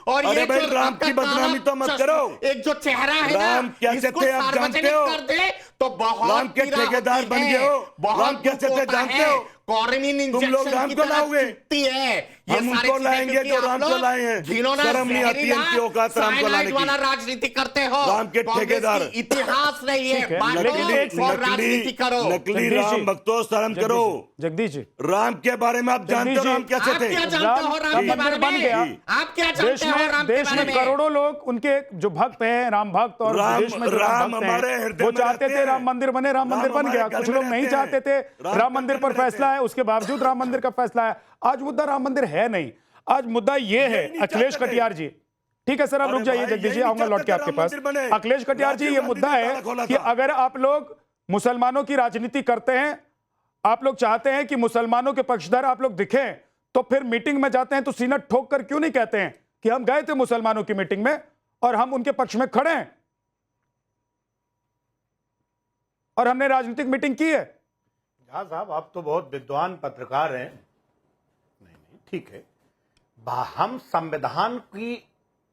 और अरे भाई राम की बदनामी तो मत करो। एक जो चेहरा है राम कैसे थे आप जानते हो? तो बहुत राम के ठेकेदार बन गए हो, राम कैसे थे जानते हो? कॉर्निन तुम लोग राम को लाओगे, हम उनको लाएंगे जो राम को लाए हैं। शर्म नहीं आती है इनकी औकात राम को लाने की। राजनीति करते हो, राम के ठेकेदार, इतिहास नहीं है, राजनीति करो। नकली राम भक्तों, शर्म करो। जगदीश जी, राम के बारे में आप जानते हो राम कैसे थे? क्या जानते हो राम के बारे में? आप क्या जानते हो राम के देश बारे में में? करोड़ों लोग उनके जो भक्त हैं, राम भक्त, और देश में जो राम भक्त हमारे हैं, हृदय वो में चाहते रहते थे हैं। राम मंदिर बने, राम मंदिर बन गया। कुछ लोग नहीं चाहते थे, राम मंदिर पर फैसला है, उसके बावजूद राम मंदिर का फैसला है। आज मुद्दा राम मंदिर है नहीं, आज मुद्दा ये है अखिलेश कटियार जी। ठीक है सर, आप रुक जाइए जगदीश जी, आऊंगा लौट के आपके पास। अखिलेश कटियार जी, ये मुद्दा है कि अगर आप लोग मुसलमानों की राजनीति करते हैं, आप लोग चाहते हैं कि मुसलमानों के पक्षधर आप लोग दिखें, तो फिर मीटिंग में जाते हैं तो सीना ठोक कर क्यों नहीं कहते हैं कि हम गए थे मुसलमानों की मीटिंग में और हम उनके पक्ष में खड़े हैं और हमने राजनीतिक मीटिंग की है। झा साहब, आप तो बहुत विद्वान पत्रकार हैं। नहीं, ठीक है, हम संविधान की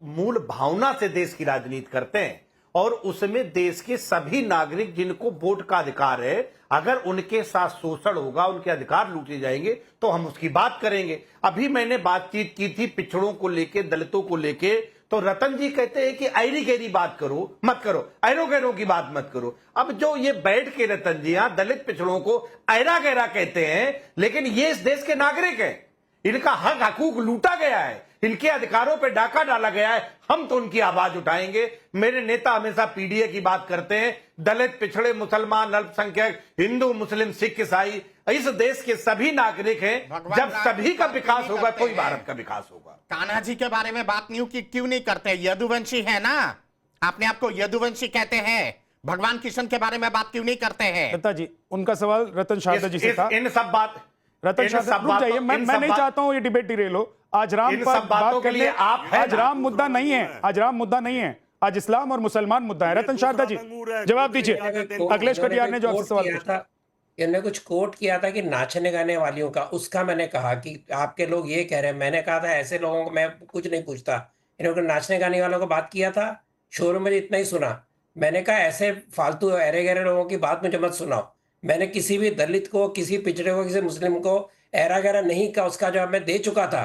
मूल भावना से देश की राजनीति करते हैं और उसमें देश के सभी नागरिक जिनको वोट का अधिकार है, अगर उनके साथ शोषण होगा, उनके अधिकार लूटे जाएंगे तो हम उसकी बात करेंगे। अभी मैंने बातचीत की थी पिछड़ों को लेके, दलितों को लेके, तो रतन जी कहते हैं कि ऐरी गहरी बात करो मत करो, ऐरो गहरों की बात मत करो। अब जो ये बैठ के रतन जी यहां दलित पिछड़ों को ऐरा गहरा कहते हैं, लेकिन ये इस देश के नागरिक हैं, इनका हक हकूक लूटा गया है, इनके अधिकारों पे डाका डाला गया है, हम तो उनकी आवाज उठाएंगे। मेरे नेता हमेशा पीडीए की बात करते हैं, दलित, पिछड़े, मुसलमान, अल्पसंख्यक, हिंदू, मुस्लिम, सिख, ईसाई, इस देश के सभी नागरिक हैं। जब सभी का विकास होगा तो ही भारत का विकास होगा। कान्हा जी के बारे में बात क्यों नहीं करते? यदुवंशी है ना, अपने आप को यदुवंशी कहते हैं। भगवान कृष्ण के बारे में बात क्यों नहीं करते हैं? दत्ता जी, उनका सवाल रतन शारदा जी से था। इन सब बात रतन शाह रुक जाइए, मैं नहीं चाहता हूं ये डिबेट डिरेल हो। आज राम पर बात कर लिए आप, आज राम मुद्दा नहीं है, आज राम मुद्दा नहीं है, आज इस्लाम और मुसलमान मुद्दा है। रतन शारदा जी जवाब दीजिए। अखिलेश कटियार ने जो आपसे सवाल पूछा, इन्होंने कुछ कोट किया था कि नाचने गाने वालियों का, उसका मैंने कहा कि आपके लोग ये कह रहे हैं, मैंने कहा था ऐसे लोगों को मैं कुछ नहीं पूछता। इन्होंने नाचने गाने वालों को बात किया था, शोरूम में इतना ही सुना। मैंने कहा ऐसे फालतू अरे गहरे लोगों की बात मुझे मत सुनाओ। मैंने किसी भी दलित को, किसी पिछड़े को, किसी मुस्लिम को ऐरा गहरा नहीं कहा, उसका जवाब मैं दे चुका था।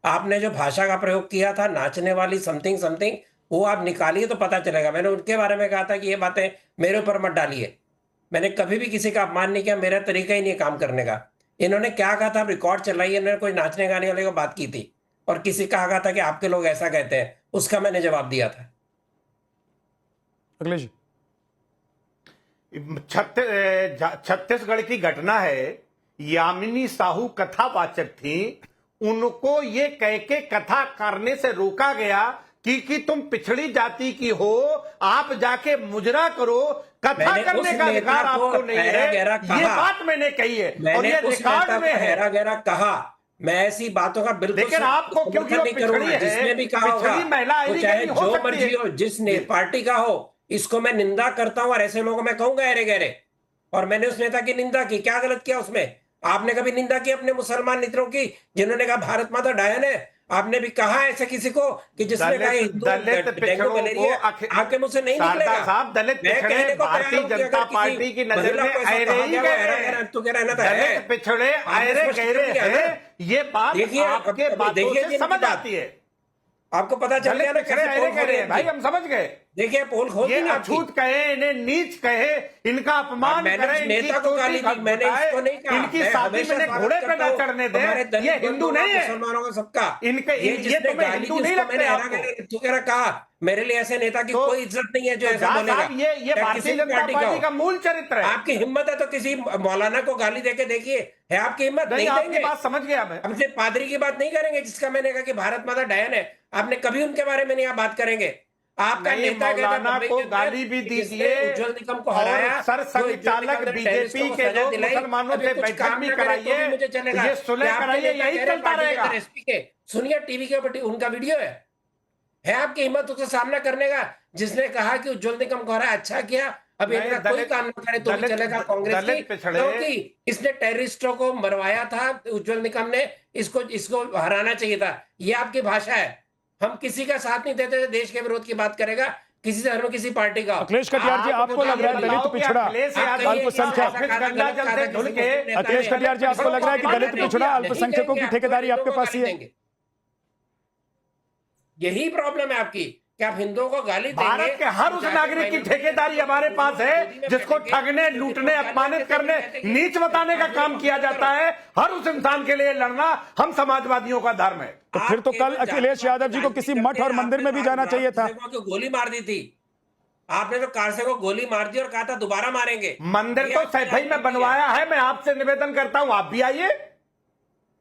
आपने जो भाषा का प्रयोग किया था, नाचने वाली समथिंग समथिंग, वो आप निकालिए तो पता चलेगा। मैंने उनके बारे में कहा था कि ये बातें मेरे ऊपर मत डालिए। मैंने कभी भी किसी का अपमान नहीं किया, मेरा तरीका ही नहीं है काम करने का। इन्होंने क्या कहा था, रिकॉर्ड चलाइए, इन्होंने कोई नाचने गाने वाले को बात की थी और किसी का कहा था कि आपके लोग ऐसा कहते हैं, उसका मैंने जवाब दिया था। अखिलेश, छत्तीसगढ़ की घटना है, यामिनी साहू कथावाचक थी, उनको ये कह के कथा करने से रोका गया कि तुम पिछड़ी जाति की हो, आप जाके मुजरा करो, कथा करने का अधिकार आपको नहीं है। ये बात मैंने कही है और ये रिकॉर्ड में है। गहरा कहा, मैं ऐसी बातों का बिल्कुल, लेकिन आपको क्योंकि वो पिछड़ी है, जिसने भी कहा पिछड़ी महिला चाहे जो मर्जी हो, जिस पार्टी का हो, इसको मैं निंदा करता हूं और ऐसे लोगों को मैं कहूंगा अरे गहरे। और मैंने उस नेता की निंदा की, क्या गलत किया उसमें? आपने कभी निंदा की अपने मुसलमान मित्रों की जिन्होंने कहा भारत माता डायन है? आपने भी कहा ऐसे किसी को कि जिसने कहा डेंगू मलेरिया, आपके मुझसे नहीं निकलेगा। साहब, दलित पिछड़े भारतीय जनता पार्टी की नजर में ऐरे ही गहरे, तो क्या रहना था, दलित पिछड़े ऐरे गहरे हैं, ये बात आपके बातों से समझ आती है। आपको पता चल गया ना भाई, हम समझ गए। देखिए पोल खोल ये अछूत कहे, इन्हें नीच कहे, इनका अपमान करें, नेता को गाली दी, मैंने इसको नहीं कहा। इनकी शादी में घोड़े पे न चढ़ने दे, ये हिंदू नहीं है, मुसलमानों का सबका। इनके ये तुम्हें हिंदू नहीं लगते आपको? तू कह रहा कहा मेरे लिए ऐसे नेता की कोई इज्जत नहीं है जो ऐसा बोलेगा। ये भारतीय जनता पार्टी का मूल चरित्र है। आपकी हिम्मत है तो किसी मौलाना को गाली देके देखिए, है आपकी हिम्मत? नहीं देंगे। बात समझ गया मैं। हम सिर्फ पादरी की बात नहीं करेंगे जिसका मैंने कहा कि भारत माता डायन है, आपने कभी उनके बारे में नहीं बात करेंगे। आपका नेता मौलाना को गाली भी दीजिए, उज्जवल निगम को हराया, सर संचालक बीजेपी के लोग मुसलमानों से बैठक भी कराइए, मुझे चलेगा, ये सुलह कराइए, यही चलता रहेगा। सुनिए टीवी के ऊपर उनका वीडियो है आपकी हिम्मत उससे सामना करने का, जिसने कहा कि उज्जवल निगम को हराया, अच्छा किया, अब इनका कोई काम न करे तो भी चलेगा कांग्रेस की, क्योंकि इसने टेररिस्टों को मरवाया था उज्जवल निगम ने, इसको हराना चाहिए था। ये आपकी भाषा है। हम किसी का साथ नहीं देते, देश के विरोध की बात करेगा, किसी धर्म किसी पार्टी का। अखिलेश कटियार जी, आपको लग रहा है दलित पिछड़ा अल्पसंख्यक, अखिलेश कटियार जी आपको लग रहा है कि दलित पिछड़ा अल्पसंख्यकों की ठेकेदारी आपके पास ही है? यही प्रॉब्लम है आपकी कि आप हिंदुओं को गाली देंगे। भारत के हर उस नागरिक की ठेकेदारी हमारे पास है जिसको ठगने, लूटने, अपमानित करने, नीच बताने का काम किया जाता है। हर उस इंसान के लिए लड़ना हम समाजवादियों का धर्म है। तो फिर तो कल अखिलेश यादव जी को किसी मठ और मंदिर में भी जाना चाहिए था। गोली मार दी थी आपने, तो कारसे को गोली मार दी और कहा था दोबारा मारेंगे। मंदिर तो सैफई में बनवाया है। मैं आपसे निवेदन करता हूं, आप भी आइए।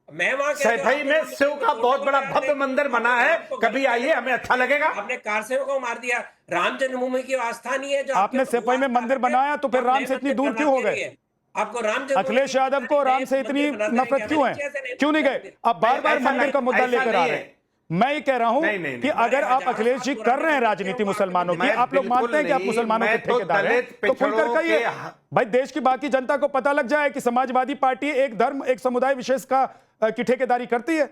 मैं वहां सैफई में शिव का बहुत बड़ा भव्य मंदिर बना है, कभी आइए, हमें अच्छा लगेगा। आपने कारसेव को मार दिया। राम जन्मभूमि की आस्था नहीं है जो आपने सैफई में मंदिर बनाया, तो फिर राम से इतनी दूर क्यों हो गए? आपको राम अखिलेश यादव को राम से इतनी नफरत क्यों है? क्यों नहीं गए? आप बार बार मंदिर का मुद्दा लेकर आ रहे हैं। मैं ये कह रहा हूं कि अगर आप अखिलेश जी कर रहे हैं राजनीति मुसलमानों की, आप लोग मानते हैं कि आप मुसलमानों के ठेकेदार हैं, तो खुलकर कहिए। भाई देश की बाकी जनता को पता लग जाए कि समाजवादी पार्टी एक धर्म, एक समुदाय विशेष की ठेकेदारी करती है।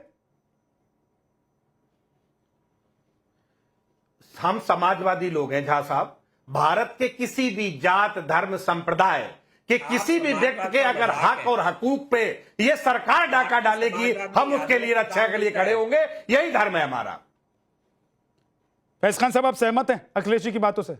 हम समाजवादी लोग हैं झा साहब। भारत के किसी भी जात, धर्म, संप्रदाय कि किसी भी व्यक्ति के अगर हक और हकूक पे ये सरकार डाका डालेगी, हम उसके लिए रक्षा के लिए खड़े होंगे। यही धर्म है हमारा। फैज खान साहब, आप सहमत हैं अखिलेश जी की बातों से?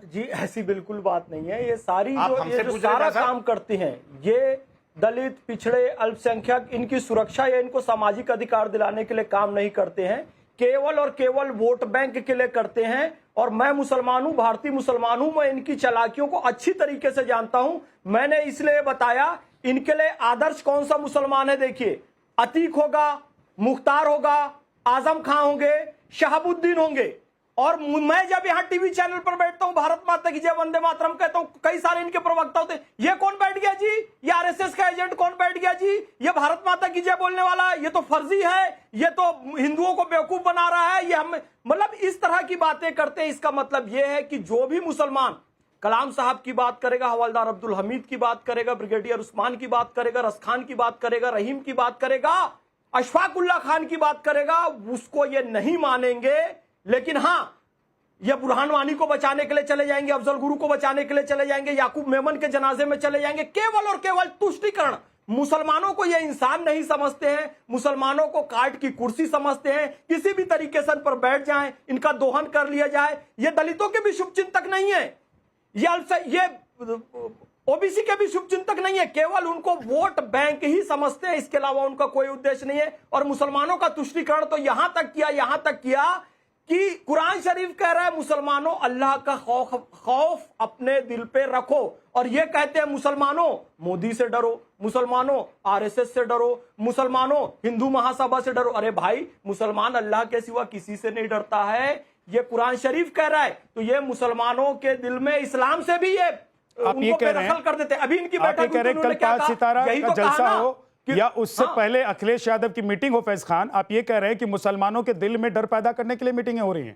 जी ऐसी बिल्कुल बात नहीं है। ये सारी जो सारा काम करते हैं, ये दलित, पिछड़े, अल्पसंख्यक, इनकी सुरक्षा या इनको सामाजिक अधिकार दिलाने के लिए काम नहीं करते हैं। केवल और केवल वोट बैंक के लिए करते हैं। और मैं मुसलमान हूं, भारतीय मुसलमान हूं, मैं इनकी चालाकियों को अच्छी तरीके से जानता हूं। मैंने इसलिए बताया इनके लिए आदर्श कौन सा मुसलमान है। देखिए, अतीक होगा, मुख्तार होगा, आजम खां होंगे, शहाबुद्दीन होंगे। और मैं जब यहाँ टीवी चैनल पर बैठता हूं, भारत माता की जय, वंदे मातरम कहता हूं, कई सारे इनके प्रवक्ता होते हैं। ये कौन बैठ गया जी? ये आरएसएस का एजेंट कौन बैठ गया जी? ये भारत माता की जय बोलने वाला, ये तो फर्जी है, ये तो हिंदुओं को बेवकूफ बना रहा है। ये हम मतलब इस तरह की बातें करते हैं। इसका मतलब यह है कि जो भी मुसलमान कलाम साहब की बात करेगा, हवलदार अब्दुल हमीद की बात करेगा, ब्रिगेडियर उस्मान की बात करेगा, रसखान की बात करेगा, रहीम की बात करेगा, अशफाकुल्ला खान की बात करेगा, उसको ये नहीं मानेंगे। लेकिन हाँ, ये बुरहान वानी को बचाने के लिए चले जाएंगे, अफजल गुरु को बचाने के लिए चले जाएंगे, याकूब मेमन के जनाजे में चले जाएंगे, केवल और केवल तुष्टीकरण। मुसलमानों को ये इंसान नहीं समझते हैं, मुसलमानों को काट की कुर्सी समझते हैं। किसी भी तरीके से पर बैठ जाएं, इनका दोहन कर लिया जाए। ये दलितों के भी शुभचिंतक नहीं है, ये ओबीसी के भी शुभचिंतक नहीं है। केवल उनको वोट बैंक ही समझते हैं, इसके अलावा उनका कोई उद्देश्य नहीं है। और मुसलमानों का तुष्टीकरण तो यहां तक किया कि कुरान शरीफ कह रहा है मुसलमानों अल्लाह का खौफ अपने दिल पे रखो। और ये कहते हैं मुसलमानों मोदी से डरो, मुसलमानों आरएसएस से डरो, मुसलमानों हिंदू महासभा से डरो। अरे भाई, मुसलमान अल्लाह के सिवा किसी से नहीं डरता है, ये कुरान शरीफ कह रहा है। तो ये मुसलमानों के दिल में इस्लाम से भी ये उनको बेदखल कर देते हैं। अभी इनकी बैठक कह रहे कल 5 सितारा का जलसा हो या उससे पहले अखिलेश यादव की मीटिंग हो। फैज खान, आप ये कह रहे हैं कि मुसलमानों के दिल में डर पैदा करने के लिए मीटिंगें हो रही हैं?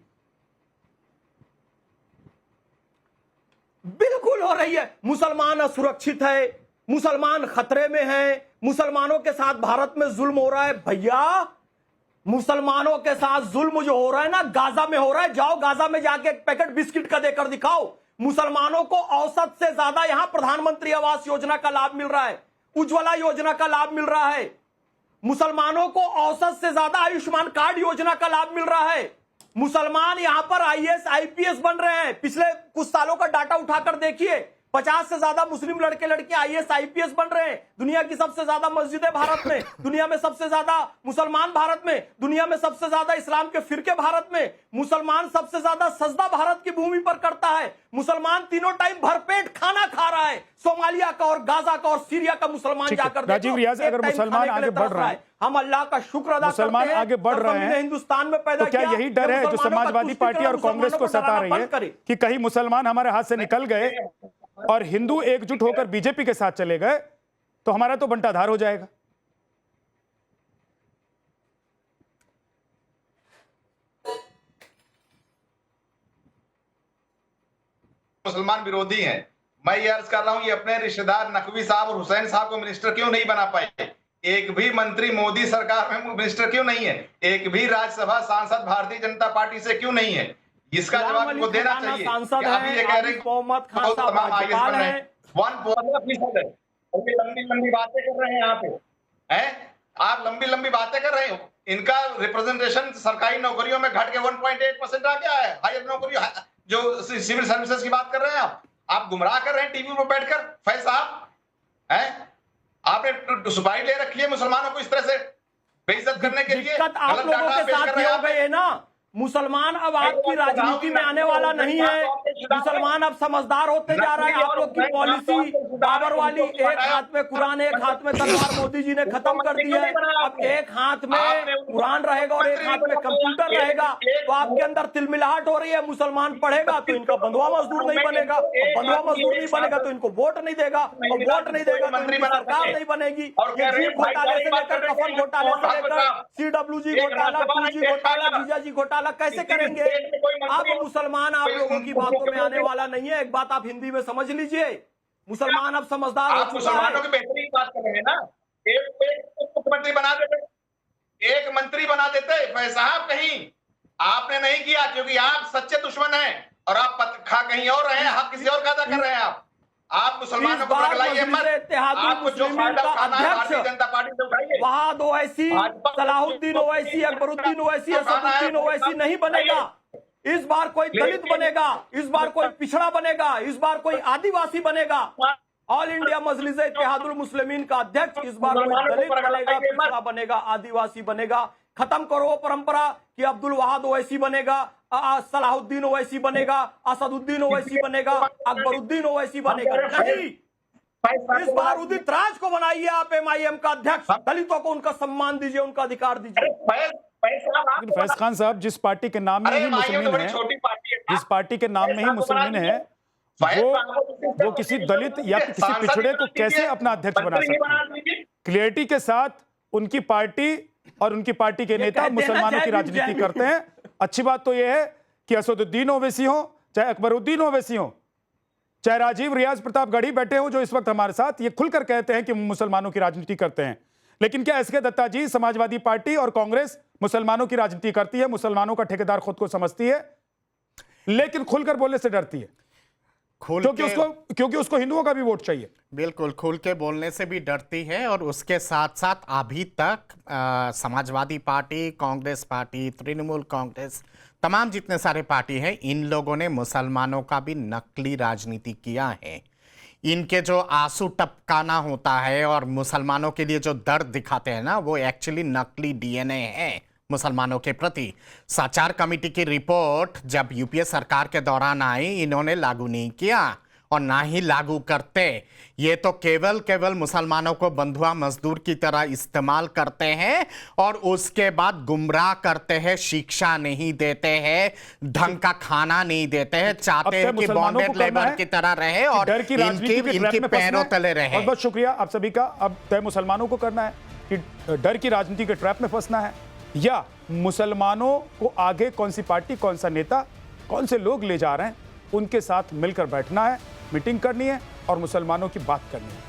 बिल्कुल हो रही है। मुसलमान असुरक्षित है, मुसलमान खतरे में है, मुसलमानों के साथ भारत में जुल्म हो रहा है। भैया, मुसलमानों के साथ जुल्म जो हो रहा है ना, गाजा में हो रहा है। जाओ गाजा में जाके एक पैकेट बिस्किट का देकर दिखाओ। मुसलमानों को औसत से ज्यादा यहां प्रधानमंत्री आवास योजना का लाभ मिल रहा है, उज्ज्वला योजना का लाभ मिल रहा है। मुसलमानों को औसत से ज्यादा आयुष्मान कार्ड योजना का लाभ मिल रहा है। मुसलमान यहां पर आईएएस आईपीएस बन रहे हैं। पिछले कुछ सालों का डाटा उठाकर देखिए, 50 से ज्यादा मुस्लिम लड़के लड़कियां आईएएस आईपीएस बन रहे हैं। दुनिया की सबसे ज्यादा मस्जिदें भारत में, दुनिया में सबसे ज्यादा मुसलमान भारत में, दुनिया में सबसे ज्यादा इस्लाम के फिरके भारत में, मुसलमान सबसे ज्यादा सजदा भारत की भूमि पर करता है। मुसलमान तीनों टाइम भरपेट खाना खा रहा है। सोमालिया का और गाजा का और सीरिया का मुसलमान जाकर राजीव रियाज, अगर मुसलमान आगे बढ़ रहा है, हम अल्लाह का शुक्र अदा करते हैं। मुसलमान आगे बढ़ रहे हैं, हिंदुस्तान में पैदा तो क्या यही डर है जो समाजवादी पार्टी और कांग्रेस को सता रही है कि कहीं मुसलमान हमारे हाथ से निकल गए और हिंदू एकजुट होकर बीजेपी के साथ चले गए तो हमारा तो बंटाधार हो जाएगा? मुसलमान विरोधी हैं। मैं ये अर्ज कर रहा हूं, ये अपने रिश्तेदार नकवी साहब और हुसैन साहब को मिनिस्टर क्यों नहीं बना पाए? एक भी मंत्री मोदी सरकार में मिनिस्टर क्यों नहीं है? एक भी राज्यसभा सांसद भारतीय जनता पार्टी से क्यों नहीं है? इसका जवाब इनको देना चाहिए। सांसद अभी ये कह रहे मोहम्मद खान साहब तमाम आईएएस बन रहे है हैं, 1% है। लंबी लंबी बातें कर रहे हैं यहाँ पे, हैं? आप लंबी लंबी बातें कर रहे हो। इनका रिप्रेजेंटेशन सरकारी नौकरियों में घट के 1.8% आ गया है। हायर नौकरियों जो सिविल सर्विसेज की बात कर रहे हैं आप गुमराह कर रहे हैं टीवी पर बैठकर। फैज साहब, हैं? आपने सुपारी ले रखी है मुसलमानों को इस तरह से बेइज्जत करने के लिए। दिक्कत आप लोगों के साथ ही हो गई है ना। मुसलमान अब आपकी राजनीति में आने वाला नहीं है। मुसलमान अब समझदार होते जा रहे हैं। आप लोग की पॉलिसी बाबर वाली, एक हाथ में कुरान एक हाथ में तलवार, मोदी जी ने खत्म कर दी है। अब एक हाथ में कुरान रहेगा और एक हाथ में कंप्यूटर रहेगा, तो आपके अंदर तिलमिलाहट हो रही है। मुसलमान पढ़ेगा तो इनका बंधुआ मजदूर नहीं बनेगा, और बंधुआ मजदूर नहीं बनेगा तो इनको वोट नहीं देगा, और वोट नहीं देगा तो इनकी सरकार नहीं बनेगी। ये जीप घोटाले से लेकर कफन घोटाले से लेकर CWG घोटाला, 2G घोटाला, जीजाजी घोटाला कैसे करेंगे? आप मुसलमान आप लोगों की बातों में आने वाला नहीं है। एक बात आप हिंदी में समझ लीजिए, मुसलमान अब समझदार हो चुका है। मुसलमानों की बेहतरीन बात कर रहे हैं ना। एक मुख्यमंत्री बना देते, एक मंत्री बना देते। फैज साहब, कहीं आपने नहीं किया क्योंकि आप सच्चे दुश्मन हैं और आप कहीं और रहे हैं, हक किसी और का अदा कर रहे हैं। आप मुसलमानों को भड़काइए मत। आपको जो फायदा उठाना है भारतीय जनता पार्टी से उठाइए। वहाद ओवैसी, सलाहुद्दीन ओवैसी, अकबरुद्दीन ओवैसी, असदुद्दीन ओवैसी नहीं बनेगा। इस बार कोई दलित बनेगा, इस बार कोई पिछड़ा बनेगा, इस बार कोई आदिवासी बनेगा। ऑल इंडिया मजलिस इत्तेहादुल मुस्लिमीन का अध्यक्ष इस बार कोई दलित बनेगा, पिछड़ा बनेगा, आदिवासी बनेगा। खत्म करो वो परंपरा कि अब्दुल वहाद ओवैसी बनेगा, सलाहुद्दीन ओवैसी बनेगा, असदुद्दीन ओवैसी बनेगा, अकबरुद्दीन ओवैसी बनेगा। नहीं, इस बार उदित राज को बनाइए आप MIM का अध्यक्ष। दलितों को उनका सम्मान दीजिए, उनका अधिकार दीजिए। फैज खान साहब, जिस पार्टी के नाम में ही मुस्लिमीन है, जिस पार्टी के नाम में ही मुस्लिमीन है, वो किसी दलित या किसी पिछड़े को कैसे अपना अध्यक्ष बना सकते हैं? क्लियरिटी के साथ उनकी पार्टी और उनकी पार्टी के नेता मुसलमानों की राजनीति करते हैं। अच्छी बात तो यह है कि असदुद्दीन ओवैसी हो, चाहे अकबरुद्दीन ओवैसी हो, चाहे राजीव रियाज प्रतापगढ़ी बैठे हो जो इस वक्त हमारे साथ, ये खुलकर कहते हैं कि मुसलमानों की राजनीति करते हैं। लेकिन क्या SK दत्ता जी, समाजवादी पार्टी और कांग्रेस मुसलमानों की राजनीति करती है, मुसलमानों का ठेकेदार खुद को समझती है, लेकिन खुलकर बोलने से डरती है, क्योंकि उसको हिंदुओं का भी वोट चाहिए। बिल्कुल, खुल के बोलने से भी डरती है। और उसके साथ साथ अभी तक समाजवादी पार्टी, कांग्रेस पार्टी, तृणमूल कांग्रेस, तमाम जितने सारे पार्टी हैं, इन लोगों ने मुसलमानों का भी नकली राजनीति किया है। इनके जो आंसू टपकाना होता है और मुसलमानों के लिए जो दर्द दिखाते हैं ना, वो एक्चुअली नकली DNA है मुसलमानों के प्रति। साचार कमेटी की रिपोर्ट जब UPA सरकार के दौरान आई, इन्होंने लागू नहीं किया और ना ही लागू करते। ये तो केवल मुसलमानों को बंधुआ मजदूर की तरह इस्तेमाल करते हैं और उसके बाद गुमराह करते हैं, शिक्षा नहीं देते हैं, ढंग का खाना नहीं देते हैं, चाहते हैं कि बॉन्डेड लेबर की तरह रहे और इनकी पैरों तले रहे। बहुत बहुत शुक्रिया आप सभी का। अब तय मुसलमानों को करना है कि डर की राजनीति के ट्रैप में फंसना है, या मुसलमानों को आगे कौन सी पार्टी, कौन सा नेता, कौन से लोग ले जा रहे हैं, उनके साथ मिलकर बैठना है, मीटिंग करनी है और मुसलमानों की बात करनी है।